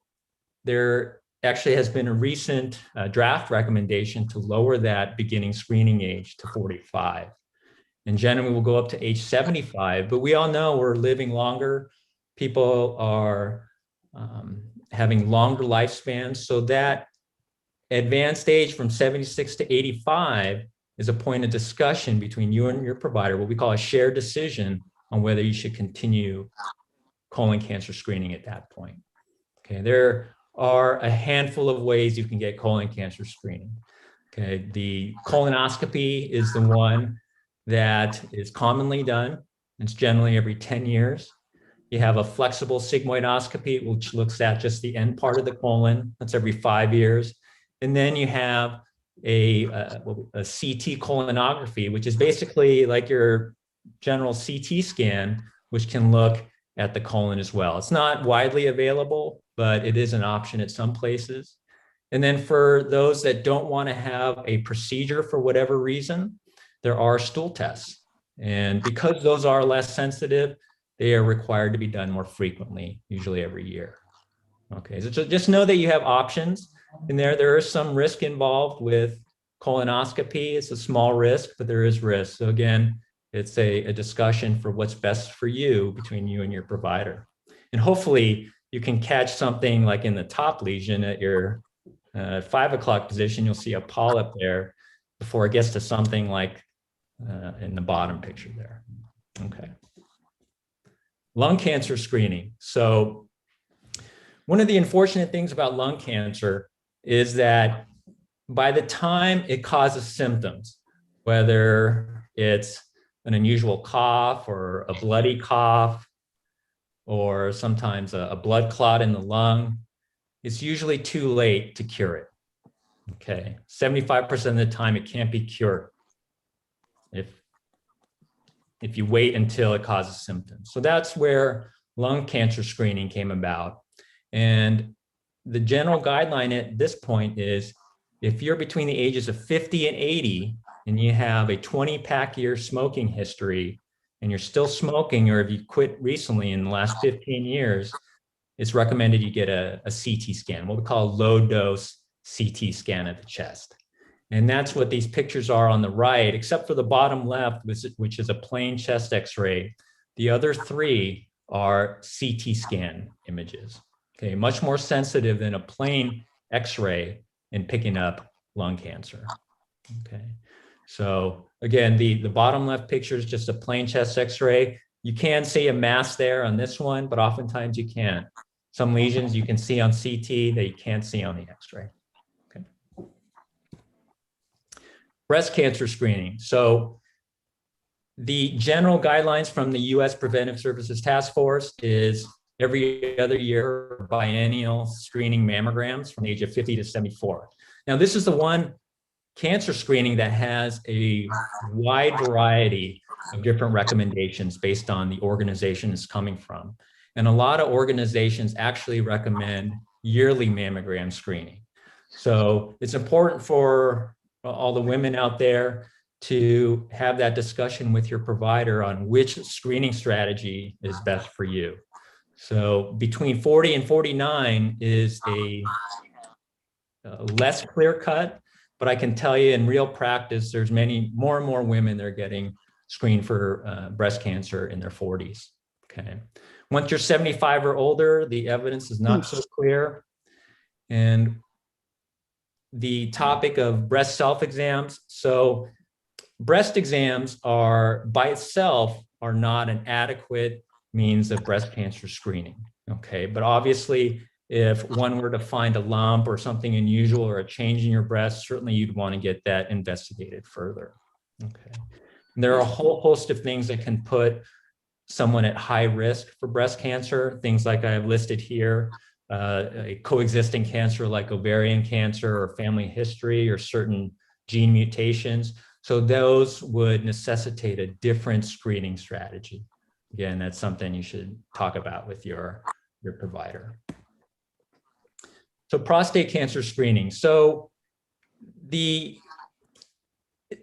L: there actually has been a recent draft recommendation to lower that beginning screening age to 45. And generally we'll go up to age 75, but we all know we're living longer. People are having longer lifespans. So that advanced age from 76 to 85 is a point of discussion between you and your provider, what we call a shared decision on whether you should continue colon cancer screening at that point. Okay, there are a handful of ways you can get colon cancer screening. Okay, the colonoscopy is the one that is commonly done. It's generally every 10 years. You have a flexible sigmoidoscopy, which looks at just the end part of the colon. That's every 5 years. And then you have a CT colonography, which is basically like your general CT scan, which can look at the colon as well. It's not widely available, but it is an option at some places. And then for those that don't want to have a procedure for whatever reason, there are stool tests. And because those are less sensitive, they are required to be done more frequently, usually every year. Okay, so just know that you have options in there. There is some risk involved with colonoscopy. It's a small risk, but there is risk. So again, it's a discussion for what's best for you between you and your provider. And hopefully you can catch something like in the top lesion at your 5 o'clock position. You'll see a polyp there before it gets to something like in the bottom picture there. Okay. Lung cancer screening. So one of the unfortunate things about lung cancer is that by the time it causes symptoms, whether it's an unusual cough or a bloody cough, or sometimes a blood clot in the lung, it's usually too late to cure it. Okay, 75% of the time it can't be cured if you wait until it causes symptoms. So that's where lung cancer screening came about. And the general guideline at this point is if you're between the ages of 50 and 80 and you have a 20-pack year smoking history, and you're still smoking, or if you quit recently in the last 15 years, it's recommended you get a CT scan, what we call a low dose CT scan of the chest. And that's what these pictures are on the right, except for the bottom left, which is a plain chest x-ray. The other three are CT scan images. Okay, much more sensitive than a plain x-ray in picking up lung cancer. Okay, so again, the bottom left picture is just a plain chest x-ray. You can see a mass there on this one, but oftentimes you can't. Some lesions you can see on CT that you can't see on the x-ray. Okay. Breast cancer screening. So the general guidelines from the U.S. Preventive Services Task Force is every other year biennial screening mammograms from the age of 50 to 74. Now, this is the one cancer screening that has a wide variety of different recommendations based on the organization it's coming from. And a lot of organizations actually recommend yearly mammogram screening. So it's important for all the women out there to have that discussion with your provider on which screening strategy is best for you. So between 40 and 49 is a less clear cut, but I can tell you in real practice, there's more and more women that are getting screened for breast cancer in their 40s. Okay. Once you're 75 or older, the evidence is not so clear. And the topic of breast self-exams. So breast exams are by itself are not an adequate means of breast cancer screening. Okay, but obviously if one were to find a lump or something unusual or a change in your breast, certainly you'd want to get that investigated further. Okay, and there are a whole host of things that can put someone at high risk for breast cancer, things like I have listed here, a coexisting cancer like ovarian cancer or family history or certain gene mutations. So those would necessitate a different screening strategy. Again, that's something you should talk about with your provider. So prostate cancer screening. So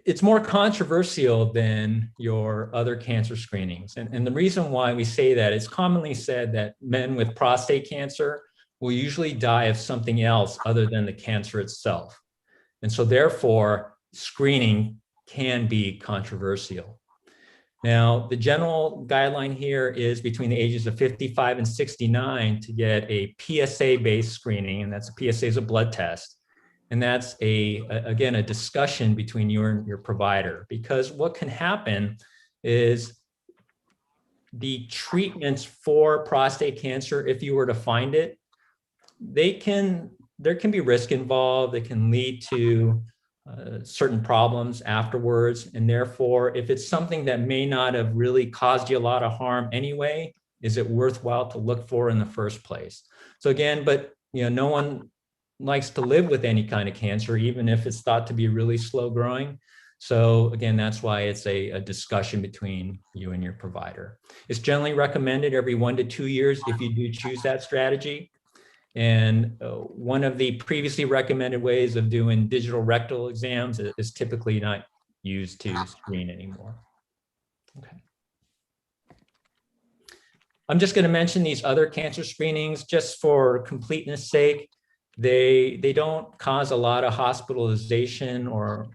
L: it's more controversial than your other cancer screenings. And the reason why we say that, it's commonly said that men with prostate cancer will usually die of something else other than the cancer itself. And so therefore, screening can be controversial. Now, the general guideline here is between the ages of 55 and 69 to get a PSA-based screening, and that's a PSA is a blood test. And that's again, a discussion between you and your provider, because what can happen is the treatments for prostate cancer, if you were to find it, there can be risk involved. They can lead to certain problems afterwards. And therefore, if it's something that may not have really caused you a lot of harm anyway, is it worthwhile to look for in the first place? So again, but no one likes to live with any kind of cancer, even if it's thought to be really slow growing. So again, that's why it's a discussion between you and your provider. It's generally recommended every 1 to 2 years if you do choose that strategy. And one of the previously recommended ways of doing digital rectal exams is typically not used to screen anymore. Okay. I'm just going to mention these other cancer screenings just for completeness sake. They don't cause a lot of hospitalization or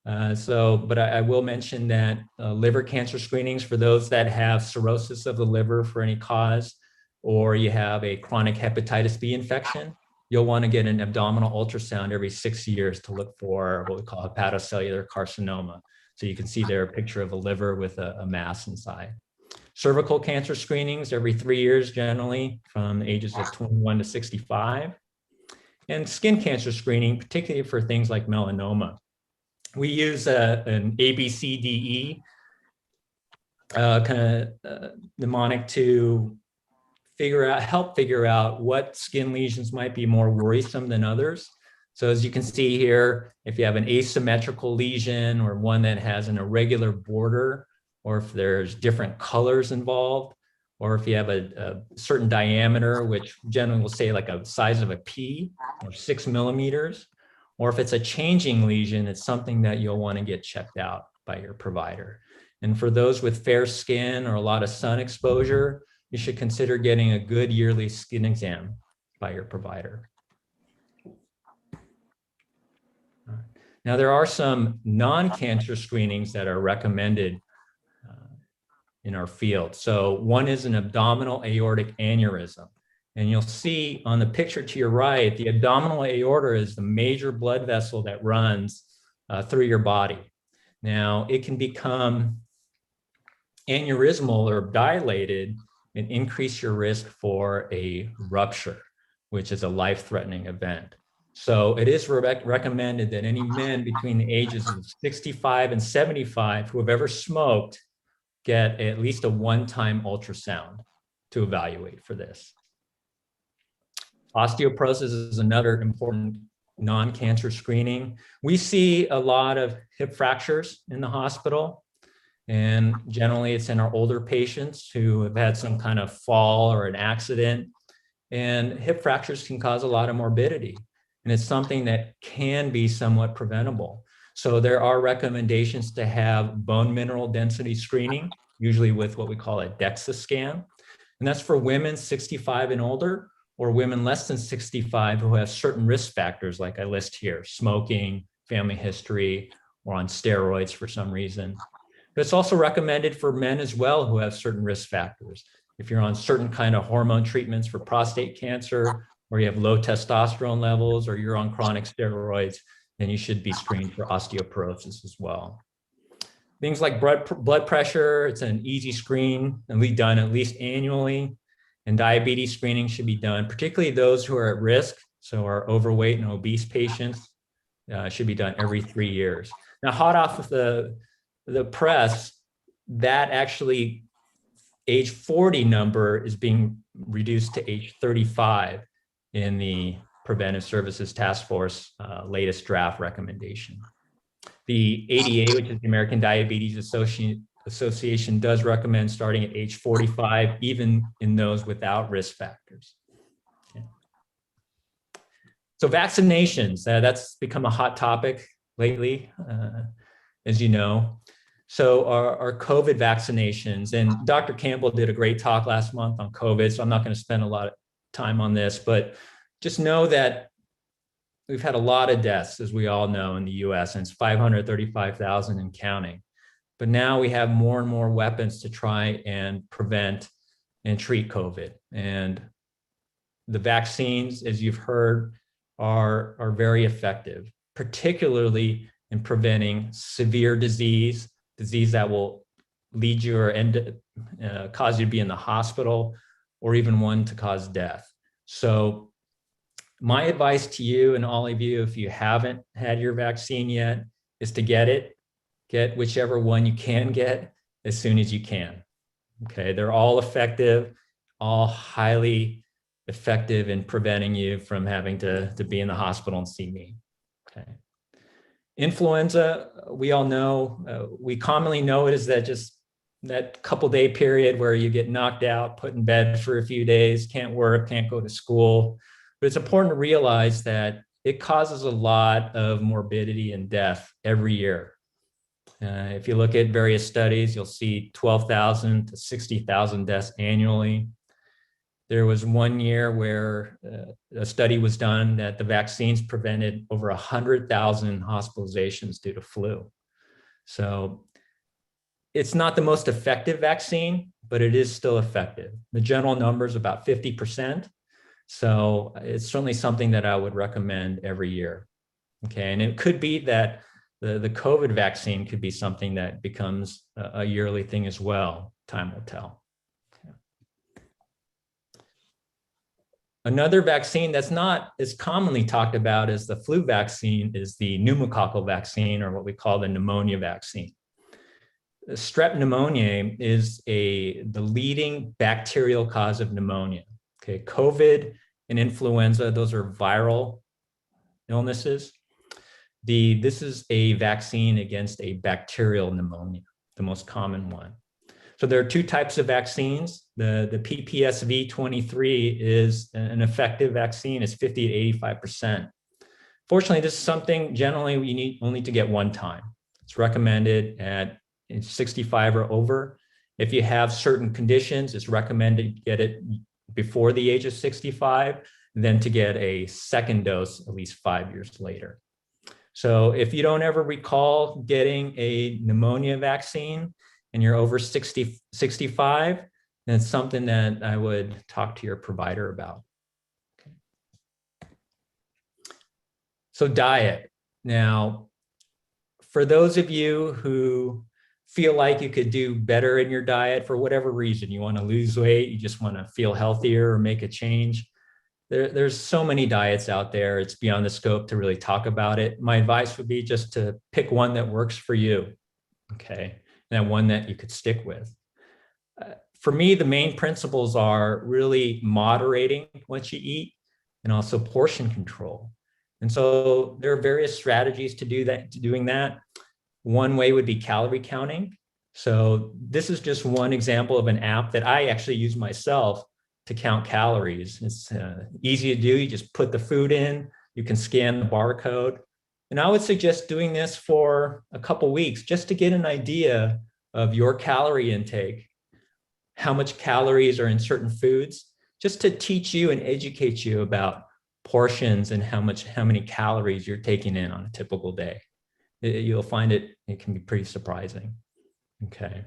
L: but I will mention that liver cancer screenings for those that have cirrhosis of the liver for any cause, or you have a chronic hepatitis B infection, you'll want to get an abdominal ultrasound every 6 years to look for what we call hepatocellular carcinoma. So you can see there a picture of a liver with a mass inside. Cervical cancer screenings every 3 years, generally from the ages of 21 to 65. And skin cancer screening, particularly for things like melanoma. We use an ABCDE kind of mnemonic to help figure out what skin lesions might be more worrisome than others. So as you can see here, if you have an asymmetrical lesion or one that has an irregular border, or if there's different colors involved, or if you have a certain diameter, which generally will say like a size of a pea or 6 millimeters, or if it's a changing lesion, it's something that you'll want to get checked out by your provider. And for those with fair skin or a lot of sun exposure, you should consider getting a good yearly skin exam by your provider. Now, there are some non-cancer screenings that are recommended in our field. So one is an abdominal aortic aneurysm. And you'll see on the picture to your right, the abdominal aorta is the major blood vessel that runs through your body. Now, it can become aneurysmal or dilated and increase your risk for a rupture, which is a life-threatening event. So it is recommended that any men between the ages of 65 and 75 who have ever smoked get at least a one-time ultrasound to evaluate for this. Osteoporosis is another important non-cancer screening. We see a lot of hip fractures in the hospital, and generally it's in our older patients who have had some kind of fall or an accident, and hip fractures can cause a lot of morbidity, and it's something that can be somewhat preventable. So there are recommendations to have bone mineral density screening, usually with what we call a DEXA scan. And that's for women 65 and older, or women less than 65 who have certain risk factors like I list here, smoking, family history, or on steroids for some reason. But it's also recommended for men as well who have certain risk factors. If you're on certain kind of hormone treatments for prostate cancer, or you have low testosterone levels, or you're on chronic steroids, then you should be screened for osteoporosis as well. Things like blood pressure, it's an easy screen and be done at least annually. And diabetes screening should be done, particularly those who are at risk. So our overweight and obese patients should be done every 3 years. Now, hot off of the press, that actually age 40 number is being reduced to age 35 in the Preventive Services Task Force latest draft recommendation. The ADA, which is the American Diabetes Association, does recommend starting at age 45, even in those without risk factors. Okay. So vaccinations, that's become a hot topic lately, as you know. So our COVID vaccinations, and Dr. Campbell did a great talk last month on COVID, so I'm not going to spend a lot of time on this, but just know that we've had a lot of deaths, as we all know, in the US, and it's 535,000 and counting. But now we have more and more weapons to try and prevent and treat COVID. And the vaccines, as you've heard, are very effective, particularly in preventing severe disease that will lead you or cause you to be in the hospital, or even one to cause death. So my advice to you and all of you, if you haven't had your vaccine yet, is to get it. Get whichever one you can get as soon as you can. Okay, they're all effective, all highly effective in preventing you from having to be in the hospital and see me. Okay. Influenza, we all know, we commonly know it as that couple day period where you get knocked out, put in bed for a few days, can't work, can't go to school. But it's important to realize that it causes a lot of morbidity and death every year. If you look at various studies, you'll see 12,000 to 60,000 deaths annually. There was one year where a study was done that the vaccines prevented over 100,000 hospitalizations due to flu. So it's not the most effective vaccine, but it is still effective. The general number is about 50%. So it's certainly something that I would recommend every year. Okay, and it could be that the COVID vaccine could be something that becomes a yearly thing as well. Time will tell. Okay. Another vaccine that's not as commonly talked about as the flu vaccine is the pneumococcal vaccine, or what we call the pneumonia vaccine. Strep pneumoniae is the leading bacterial cause of pneumonia. Okay, COVID and influenza, those are viral illnesses. This is a vaccine against a bacterial pneumonia, the most common one. So there are two types of vaccines. The PPSV23 is an effective vaccine. It's 50 to 85%. Fortunately, this is something generally you need only to get one time. It's recommended at it's 65 or over. If you have certain conditions, it's recommended to get it before the age of 65, then to get a second dose at least 5 years later. So if you don't ever recall getting a pneumonia vaccine and you're over 65, then it's something that I would talk to your provider about. Okay. So diet. Now, for those of you who feel like you could do better in your diet for whatever reason, you want to lose weight, you just want to feel healthier or make a change, there's so many diets out there. It's beyond the scope to really talk about it. My advice would be just to pick one that works for you, okay? And one that you could stick with. For me, the main principles are really moderating what you eat and also portion control. And so there are various strategies to do that, doing that. One way would be calorie counting. So this is just one example of an app that I actually use myself to count calories. It's easy to do. You just put the food in, you can scan the barcode. And I would suggest doing this for a couple weeks just to get an idea of your calorie intake, how much calories are in certain foods, just to teach you and educate you about portions and how many calories you're taking in on a typical day. You'll find it can be pretty surprising. Okay.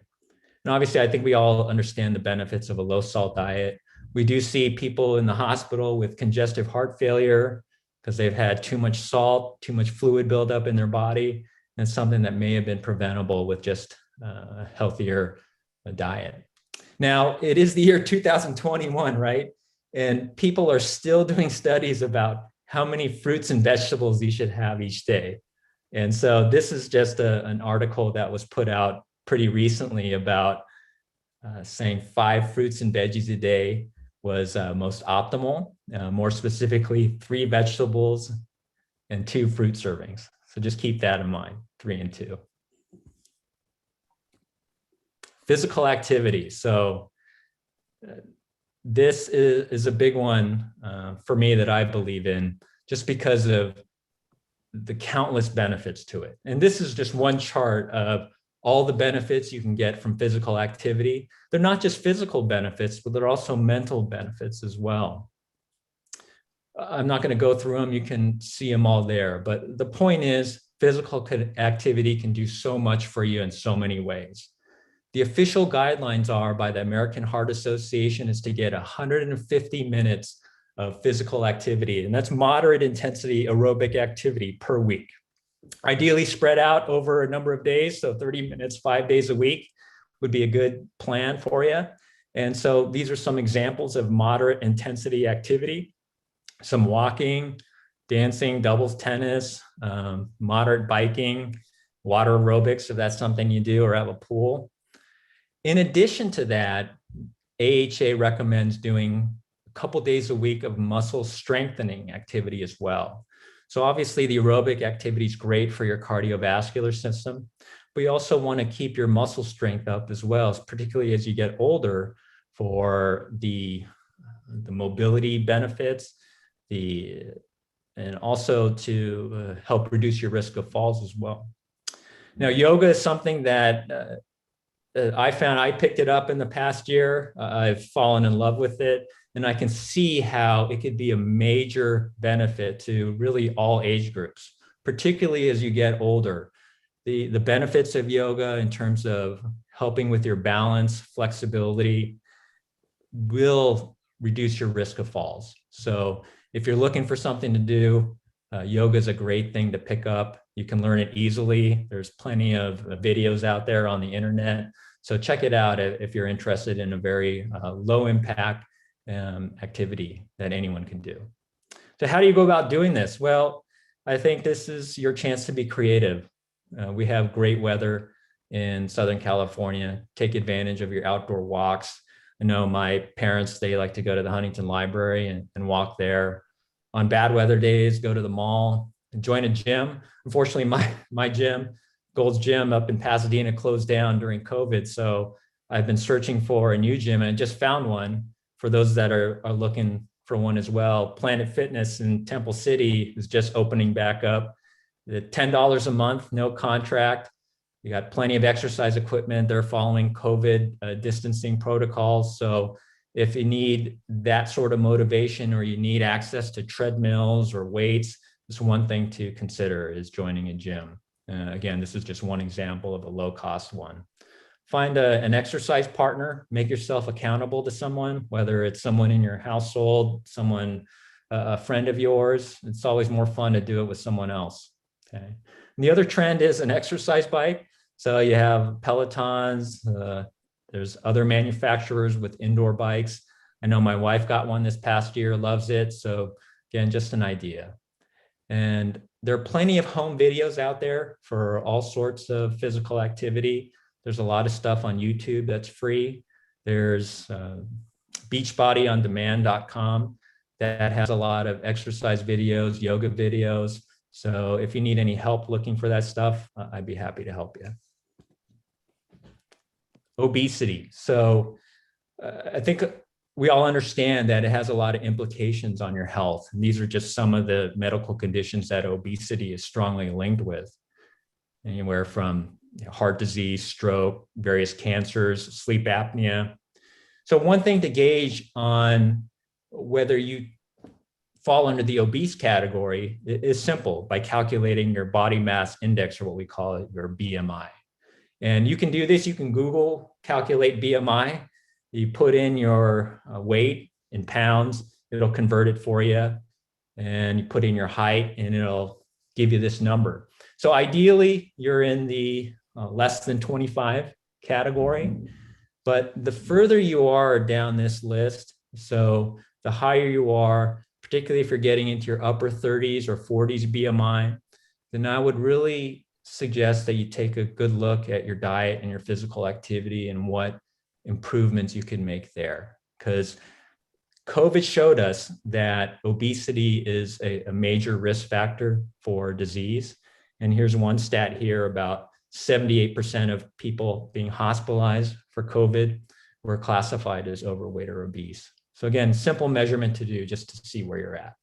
L: And obviously, I think we all understand the benefits of a low salt diet. We do see people in the hospital with congestive heart failure because they've had too much salt, too much fluid buildup in their body, and something that may have been preventable with just a healthier diet. Now, it is the year 2021, right? And people are still doing studies about how many fruits and vegetables you should have each day. And so this is just an article that was put out pretty recently about saying 5 fruits and veggies a day was most optimal, more specifically 3 vegetables and 2 fruit servings. So just keep that in mind, 3 and 2. Physical activity. So this is a big one for me that I believe in just because of the countless benefits to it. And this is just one chart of all the benefits you can get from physical activity. They're not just physical benefits, but they're also mental benefits as well. I'm not going to go through them. You can see them all there. But the point is, physical activity can do so much for you in so many ways. The official guidelines are by the American Heart Association is to get 150 minutes of physical activity, and that's moderate intensity aerobic activity per week. Ideally spread out over a number of days, so 30 minutes, 5 days a week would be a good plan for you. And so these are some examples of moderate intensity activity: some walking, dancing, doubles tennis, moderate biking, water aerobics, if that's something you do or have a pool. In addition to that, AHA recommends doing a couple days a week of muscle strengthening activity as well. So obviously the aerobic activity is great for your cardiovascular system, but you also want to keep your muscle strength up as well, particularly as you get older, for the mobility benefits, and also to help reduce your risk of falls as well. Now, yoga is something that I found, I picked it up in the past year. I've fallen in love with it, and I can see how it could be a major benefit to really all age groups, particularly as you get older. The benefits of yoga in terms of helping with your balance, flexibility, will reduce your risk of falls. So if you're looking for something to do, yoga is a great thing to pick up. You can learn it easily. There's plenty of videos out there on the internet. So check it out if you're interested in a very low impact activity that anyone can do. So how do you go about doing this? Well, I think this is your chance to be creative. We have great weather in Southern California. Take advantage of your outdoor walks. I know my parents, they like to go to the Huntington Library and walk there. On bad weather days, go to the mall and join a gym. Unfortunately, my gym, Gold's Gym up in Pasadena, closed down during COVID. So I've been searching for a new gym and I just found one. For those that are looking for one as well, Planet Fitness in Temple City is just opening back up. $10 a month, no contract. You got plenty of exercise equipment. They're following COVID distancing protocols. So if you need that sort of motivation or you need access to treadmills or weights, just one thing to consider is joining a gym. Again, this is just one example of a low-cost one. Find an exercise partner, make yourself accountable to someone, whether it's someone in your household, someone, a friend of yours. It's always more fun to do it with someone else, okay? And the other trend is an exercise bike. So you have Pelotons, there's other manufacturers with indoor bikes. I know my wife got one this past year, loves it. So again, just an idea. And there are plenty of home videos out there for all sorts of physical activity. There's a lot of stuff on YouTube that's free. There's beachbodyondemand.com that has a lot of exercise videos, yoga videos. So if you need any help looking for that stuff, I'd be happy to help you. Obesity. So I think we all understand that it has a lot of implications on your health. And these are just some of the medical conditions that obesity is strongly linked with. Anywhere from heart disease, stroke, various cancers, sleep apnea. So one thing to gauge on whether you fall under the obese category is simple by calculating your body mass index, or what we call it, your BMI. And you can do this, you can Google calculate BMI. You put in your weight in pounds, it'll convert it for you. And you put in your height and it'll give you this number. So ideally, you're in the less than 25 category, but the further you are down this list, so the higher you are, particularly if you're getting into your upper 30s or 40s BMI, then I would really suggest that you take a good look at your diet and your physical activity and what improvements you can make there. Because COVID showed us that obesity is a major risk factor for disease. And here's one stat here about 78% of people being hospitalized for COVID were classified as overweight or obese. So again, simple measurement to do just to see where you're at.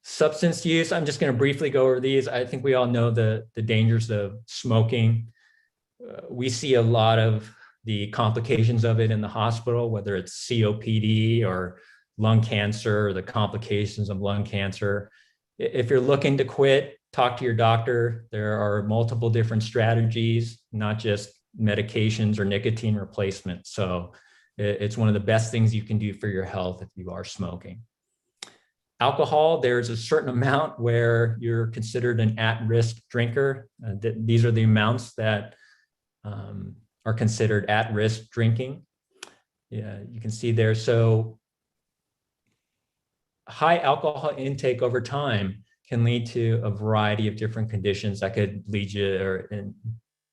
L: Substance use, I'm just going to briefly go over these. I think we all know the dangers of smoking. We see a lot of the complications of it in the hospital, whether it's COPD or lung cancer or the complications of lung cancer. If you're looking to quit, talk to your doctor. There are multiple different strategies, not just medications or nicotine replacement. So it's one of the best things you can do for your health if you are smoking. Alcohol, there's a certain amount where you're considered an at-risk drinker. These are the amounts that are considered at-risk drinking. Yeah, you can see there. So high alcohol intake over time can lead to a variety of different conditions that could lead you and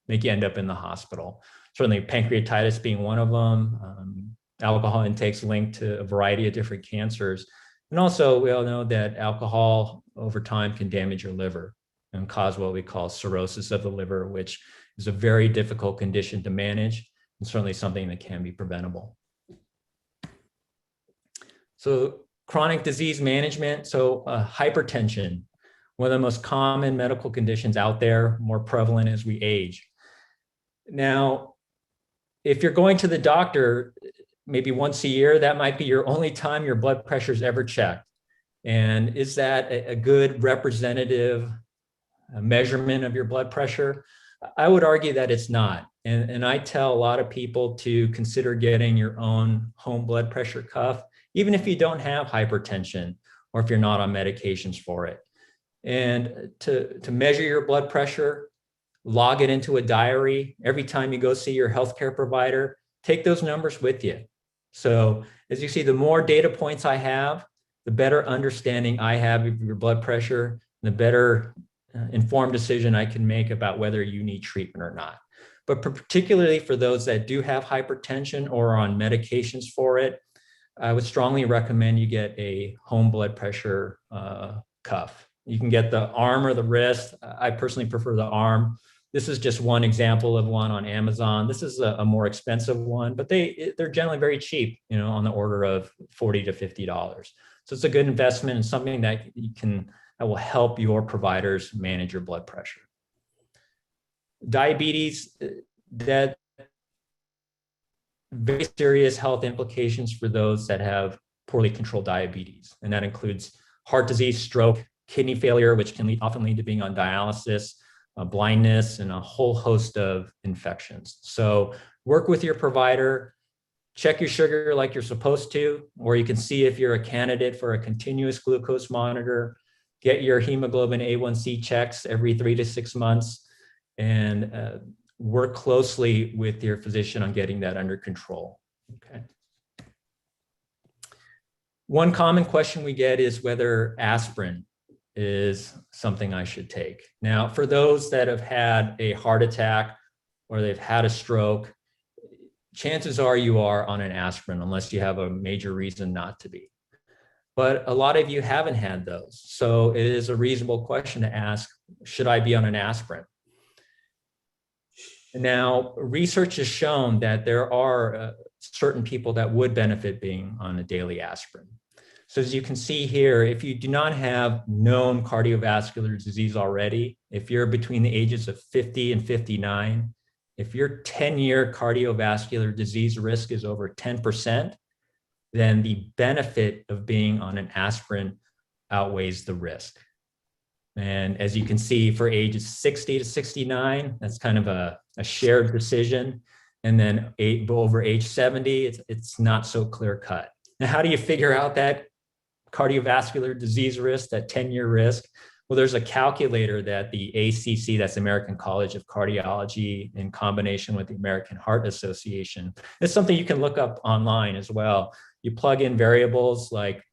L: make you end up in the hospital. Certainly pancreatitis being one of them. Alcohol intake's linked to a variety of different cancers. And also we all know that alcohol over time can damage your liver and cause what we call cirrhosis of the liver, which is a very difficult condition to manage and certainly something that can be preventable. So chronic disease management. So hypertension, one of the most common medical conditions out there, more prevalent as we age. Now, if you're going to the doctor, maybe once a year, that might be your only time your blood pressure is ever checked. And is that a good representative measurement of your blood pressure? I would argue that it's not. And I tell a lot of people to consider getting your own home blood pressure cuff, even if you don't have hypertension or if you're not on medications for it. And to measure your blood pressure, log it into a diary. Every time you go see your healthcare provider, take those numbers with you. So as you see, the more data points I have, the better understanding I have of your blood pressure, the better informed decision I can make about whether you need treatment or not. But particularly for those that do have hypertension or are on medications for it, I would strongly recommend you get a home blood pressure cuff. You can get the arm or the wrist. I personally prefer the arm. This is just one example of one on Amazon. This is a more expensive one, but they're generally very cheap, on the order of $40 to $50. So it's a good investment and something that that will help your providers manage your blood pressure. diabetes, that very serious health implications for those that have poorly controlled diabetes. And that includes heart disease, stroke, kidney failure, which can often lead to being on dialysis, blindness, and a whole host of infections. So work with your provider, check your sugar like you're supposed to, or you can see if you're a candidate for a continuous glucose monitor, get your hemoglobin A1C checks every 3 to 6 months, and work closely with your physician on getting that under control. Okay. One common question we get is whether aspirin is something I should take. Now, for those that have had a heart attack or they've had a stroke, chances are you are on an aspirin unless you have a major reason not to be. But a lot of you haven't had those. So it is a reasonable question to ask, should I be on an aspirin? Now, research has shown that there are certain people that would benefit being on a daily aspirin. So as you can see here, if you do not have known cardiovascular disease already, if you're between the ages of 50 and 59, if your 10-year cardiovascular disease risk is over 10%, then the benefit of being on an aspirin outweighs the risk. And as you can see, for ages 60 to 69, that's kind of a shared decision. And then over age 70, it's not so clear cut. Now, how do you figure out that cardiovascular disease risk, that 10-year risk? Well, there's a calculator that the ACC, that's American College of Cardiology, in combination with the American Heart Association. It's something you can look up online as well. You plug in variables like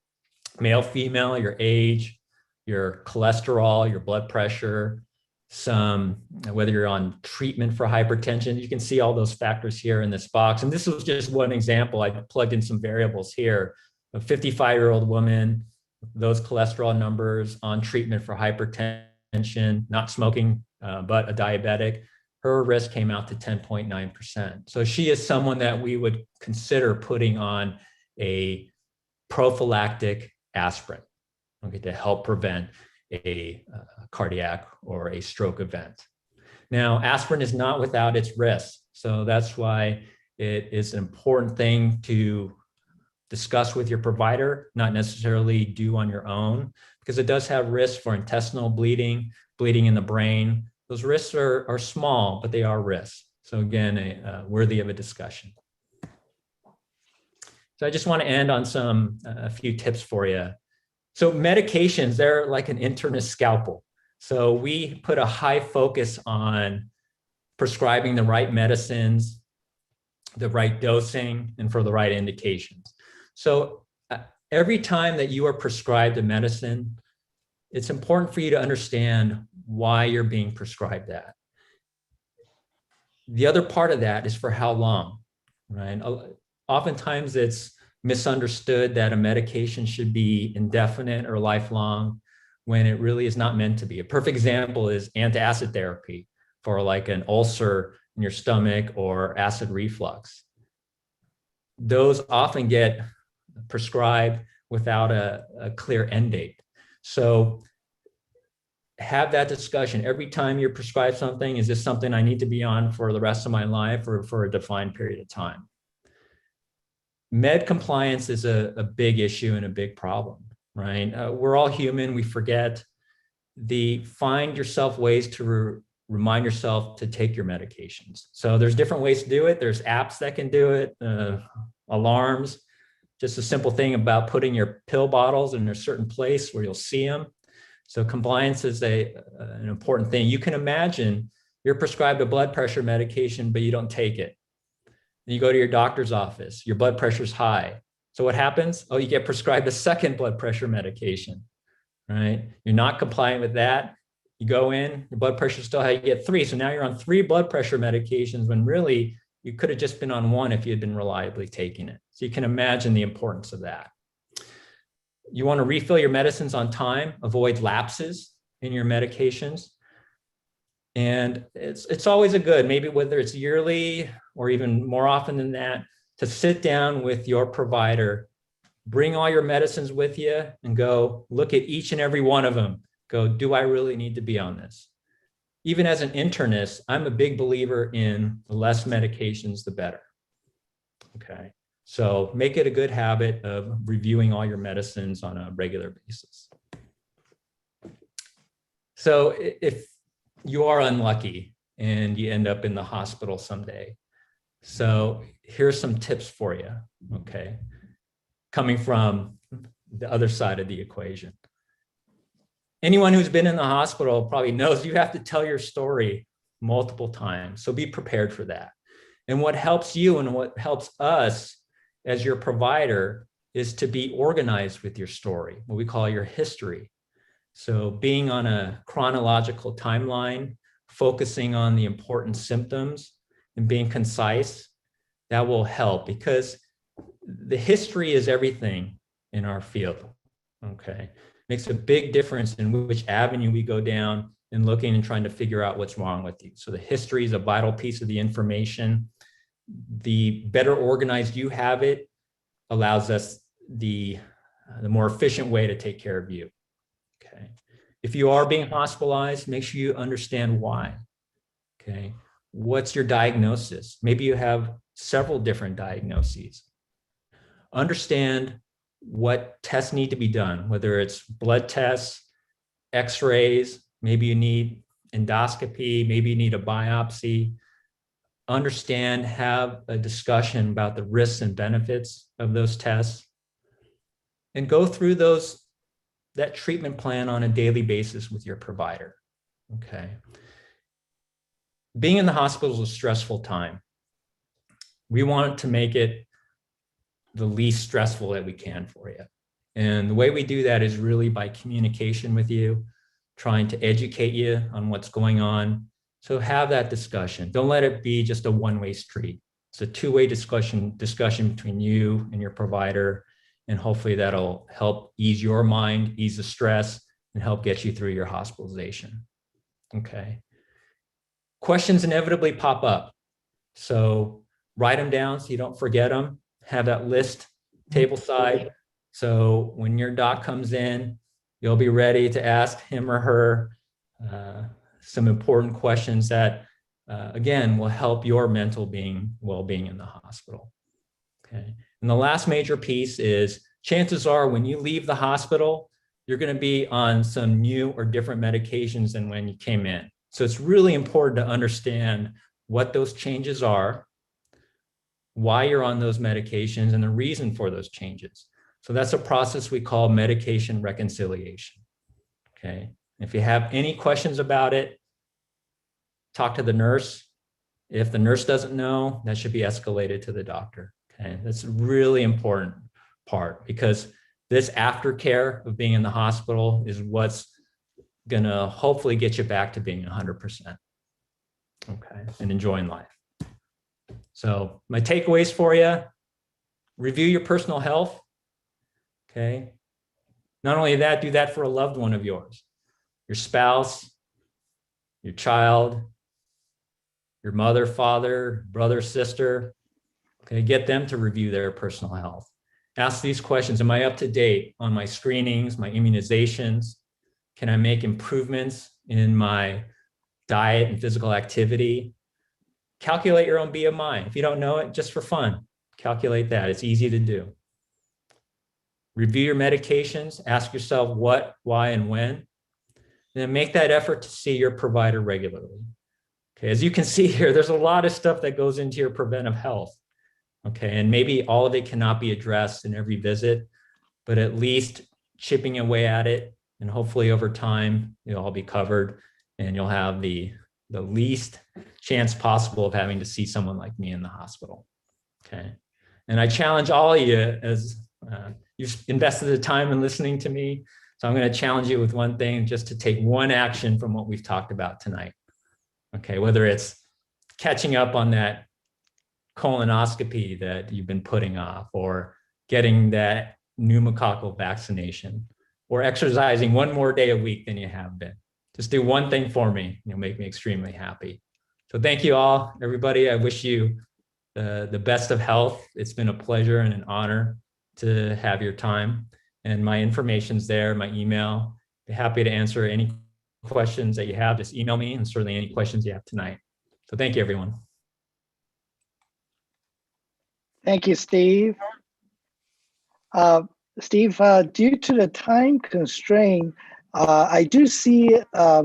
L: male, female, your age, your cholesterol, your blood pressure, whether you're on treatment for hypertension. You can see all those factors here in this box. And this was just one example. I plugged in some variables here. A 55-year-old woman, those cholesterol numbers, on treatment for hypertension, not smoking, but a diabetic, her risk came out to 10.9%. So she is someone that we would consider putting on a prophylactic aspirin, okay, to help prevent a cardiac or a stroke event. Now, aspirin is not without its risks. So that's why it is an important thing to discuss with your provider, not necessarily do on your own, because it does have risks for intestinal bleeding, bleeding in the brain. Those risks are small, but they are risks. So again, worthy of a discussion. So I just want to end on a few tips for you. So medications, they're like an internist scalpel. So we put a high focus on prescribing the right medicines, the right dosing, and for the right indications. So every time that you are prescribed a medicine, it's important for you to understand why you're being prescribed that. The other part of that is for how long, right? Oftentimes it's misunderstood that a medication should be indefinite or lifelong when it really is not meant to be. A perfect example is antacid therapy for like an ulcer in your stomach or acid reflux. Those often get prescribed without a clear end date. So have that discussion. Every time you're prescribed something, is this something I need to be on for the rest of my life or for a defined period of time? Med compliance is a big issue and a big problem, right? We're all human, we forget. Find yourself ways to remind yourself to take your medications. So there's different ways to do it. There's apps that can do it, alarms, just a simple thing about putting your pill bottles in a certain place where you'll see them. So compliance is an important thing. You can imagine you're prescribed a blood pressure medication, but you don't take it. And you go to your doctor's office, your blood pressure's high. So what happens? Oh, you get prescribed a second blood pressure medication, right? You're not compliant with that. You go in, your blood pressure's still high, you get 3. So now you're on 3 blood pressure medications when really you could have just been on 1 if you had been reliably taking it. So you can imagine the importance of that. You want to refill your medicines on time, avoid lapses in your medications. And it's always a good, maybe whether it's yearly or even more often than that, to sit down with your provider, bring all your medicines with you and go look at each and every one of them. Go, do I really need to be on this? even as an internist, I'm a big believer in the less medications, the better. Okay. So make it a good habit of reviewing all your medicines on a regular basis. So if you are unlucky and you end up in the hospital someday, so here's some tips for you, okay? Coming from the other side of the equation. Anyone who's been in the hospital probably knows you have to tell your story multiple times. So be prepared for that. And what helps you and what helps us as your provider is to be organized with your story, what we call your history. So being on a chronological timeline, focusing on the important symptoms and being concise, that will help because the history is everything in our field, okay? Makes a big difference in which avenue we go down and looking and trying to figure out what's wrong with you. So the history is a vital piece of the information. The better organized you have it allows us the more efficient way to take care of you. Okay. If you are being hospitalized, make sure you understand why. Okay. What's your diagnosis? Maybe you have several different diagnoses. Understand what tests need to be done, whether it's blood tests, x-rays, maybe you need endoscopy, maybe you need a biopsy. Understand, have a discussion about the risks and benefits of those tests, and go through that treatment plan on a daily basis with your provider, okay? Being in the hospital is a stressful time. We want to make it the least stressful that we can for you. And the way we do that is really by communication with you, trying to educate you on what's going on. So have that discussion. Don't let it be just a one-way street. It's a two-way discussion between you and your provider. And hopefully that'll help ease your mind, ease the stress, and help get you through your hospitalization. Okay. Questions inevitably pop up. So write them down so you don't forget them. Have that list table side. So when your doc comes in, you'll be ready to ask him or her some important questions that, again, will help your mental well-being in the hospital. Okay. And the last major piece is chances are when you leave the hospital, you're going to be on some new or different medications than when you came in. So it's really important to understand what those changes are, why you're on those medications, and the reason for those changes. So that's a process we call medication reconciliation. Okay. If you have any questions about it, talk to the nurse. If the nurse doesn't know, that should be escalated to the doctor. Okay. That's a really important part because this aftercare of being in the hospital is what's going to hopefully get you back to being 100%. Okay. And enjoying life. So my takeaways for you, review your personal health. Okay. Not only that, do that for a loved one of yours, your spouse, your child, your mother, father, brother, sister. Okay. Get them to review their personal health. Ask these questions. Am I up to date on my screenings, my immunizations? Can I make improvements in my diet and physical activity? Calculate your own BMI. If you don't know it, just for fun, calculate that. It's easy to do. Review your medications. Ask yourself what, why, and when. And then make that effort to see your provider regularly. Okay, as you can see here, there's a lot of stuff that goes into your preventive health. Okay, and maybe all of it cannot be addressed in every visit, but at least chipping away at it, and hopefully over time, it'll all be covered and you'll have the least chance possible of having to see someone like me in the hospital. Okay. And I challenge all of you as you've invested the time in listening to me. So I'm going to challenge you with one thing, just to take one action from what we've talked about tonight. Okay. Whether it's catching up on that colonoscopy that you've been putting off, or getting that pneumococcal vaccination, or exercising one more day a week than you have been. Just do one thing for me. You'll make me extremely happy. So thank you all, everybody. I wish you the best of health. It's been a pleasure and an honor to have your time. And my information's there, my email. Be happy to answer any questions that you have, just email me, and certainly any questions you have tonight. So thank you, everyone.
M: Thank you, Steve. Steve, due to the time constraint, I do see a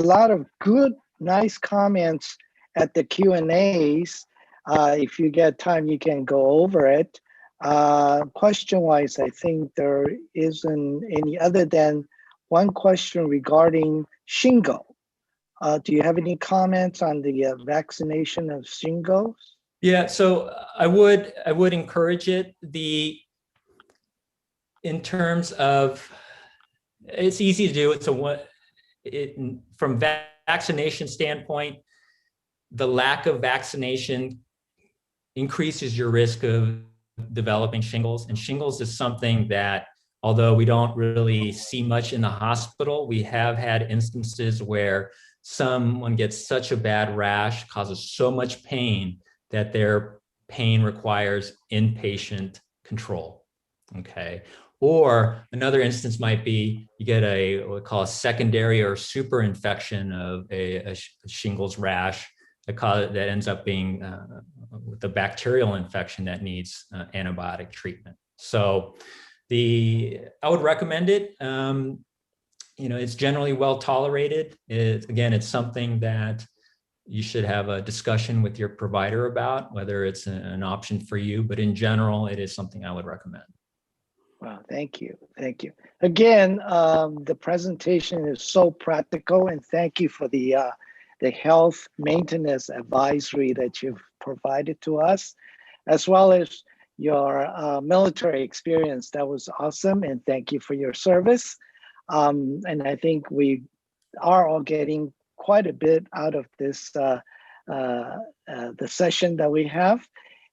M: lot of good, nice comments at the Q&As. If you get time, you can go over it. Question-wise, I think there isn't any other than one question regarding shingle. Do you have any comments on the vaccination of shingles?
L: Yeah, so I would encourage it. In terms of, it's easy to do. From vaccination standpoint, the lack of vaccination increases your risk of developing shingles. And shingles is something that, although we don't really see much in the hospital, we have had instances where someone gets such a bad rash, causes so much pain that their pain requires inpatient control, okay? Or another instance might be you get what we call a secondary or super infection of a shingles rash that ends up being with a bacterial infection that needs antibiotic treatment. So I would recommend it. It's generally well tolerated. It's something that you should have a discussion with your provider about, whether it's an option for you, but in general, it is something I would recommend.
M: Wow, thank you. Thank you. Again, the presentation is so practical, and thank you for the health maintenance advisory that you've provided to us, as well as your military experience. That was awesome, and thank you for your service. And I think we are all getting quite a bit out of this, the session that we have.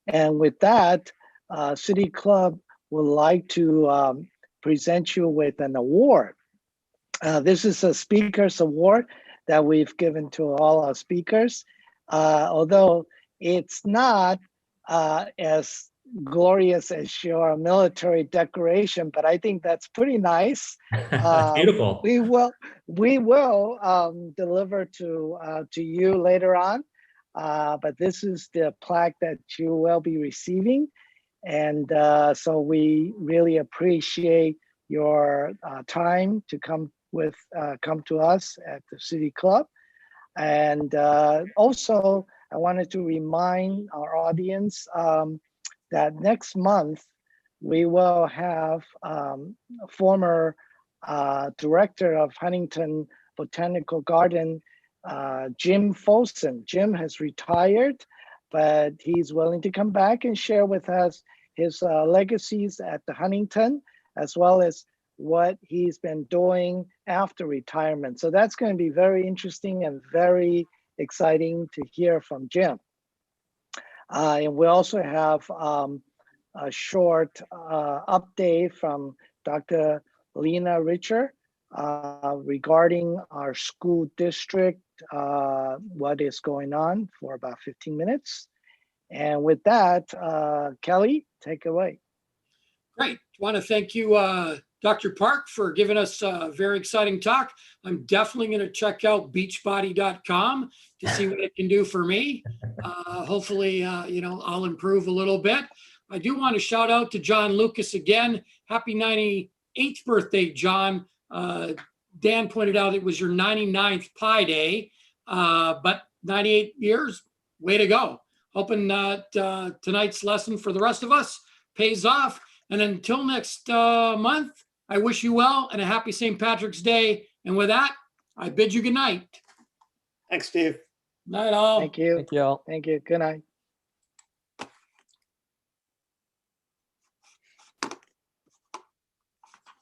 M: And with that, City Club would like to present you with an award. This is a speaker's award that we've given to all our speakers, although it's not as glorious as your military decoration, but I think that's pretty nice.
L: Beautiful.
M: We will deliver to you later on, but this is the plaque that you will be receiving. And so we really appreciate your time to come to us at the City Club. And also, I wanted to remind our audience that next month we will have former director of Huntington Botanical Garden, Jim Folsom. Jim has retired, but he's willing to come back and share with us his legacies at the Huntington, as well as what he's been doing after retirement. So that's going to be very interesting and very exciting to hear from Jim. And we also have a short update from Dr. Lena Richer regarding our school district, what is going on, for about 15 minutes. And with that, Kelly, take it away.
B: Great. Want to thank you, Dr. Park, for giving us a very exciting talk. I'm definitely going to check out beachbody.com to see what it can do for me. Hopefully, I'll improve a little bit. I do want to shout out to John Lucas again. Happy 98th birthday, John. Dan pointed out it was your 99th Pi Day, but 98 years, way to go. Hoping that tonight's lesson for the rest of us pays off. And until next month, I wish you well and a happy St. Patrick's Day. And with that, I bid you good night.
K: Thanks, Steve.
B: Night all.
M: Thank you.
C: Thank you all.
M: Thank you. Good night.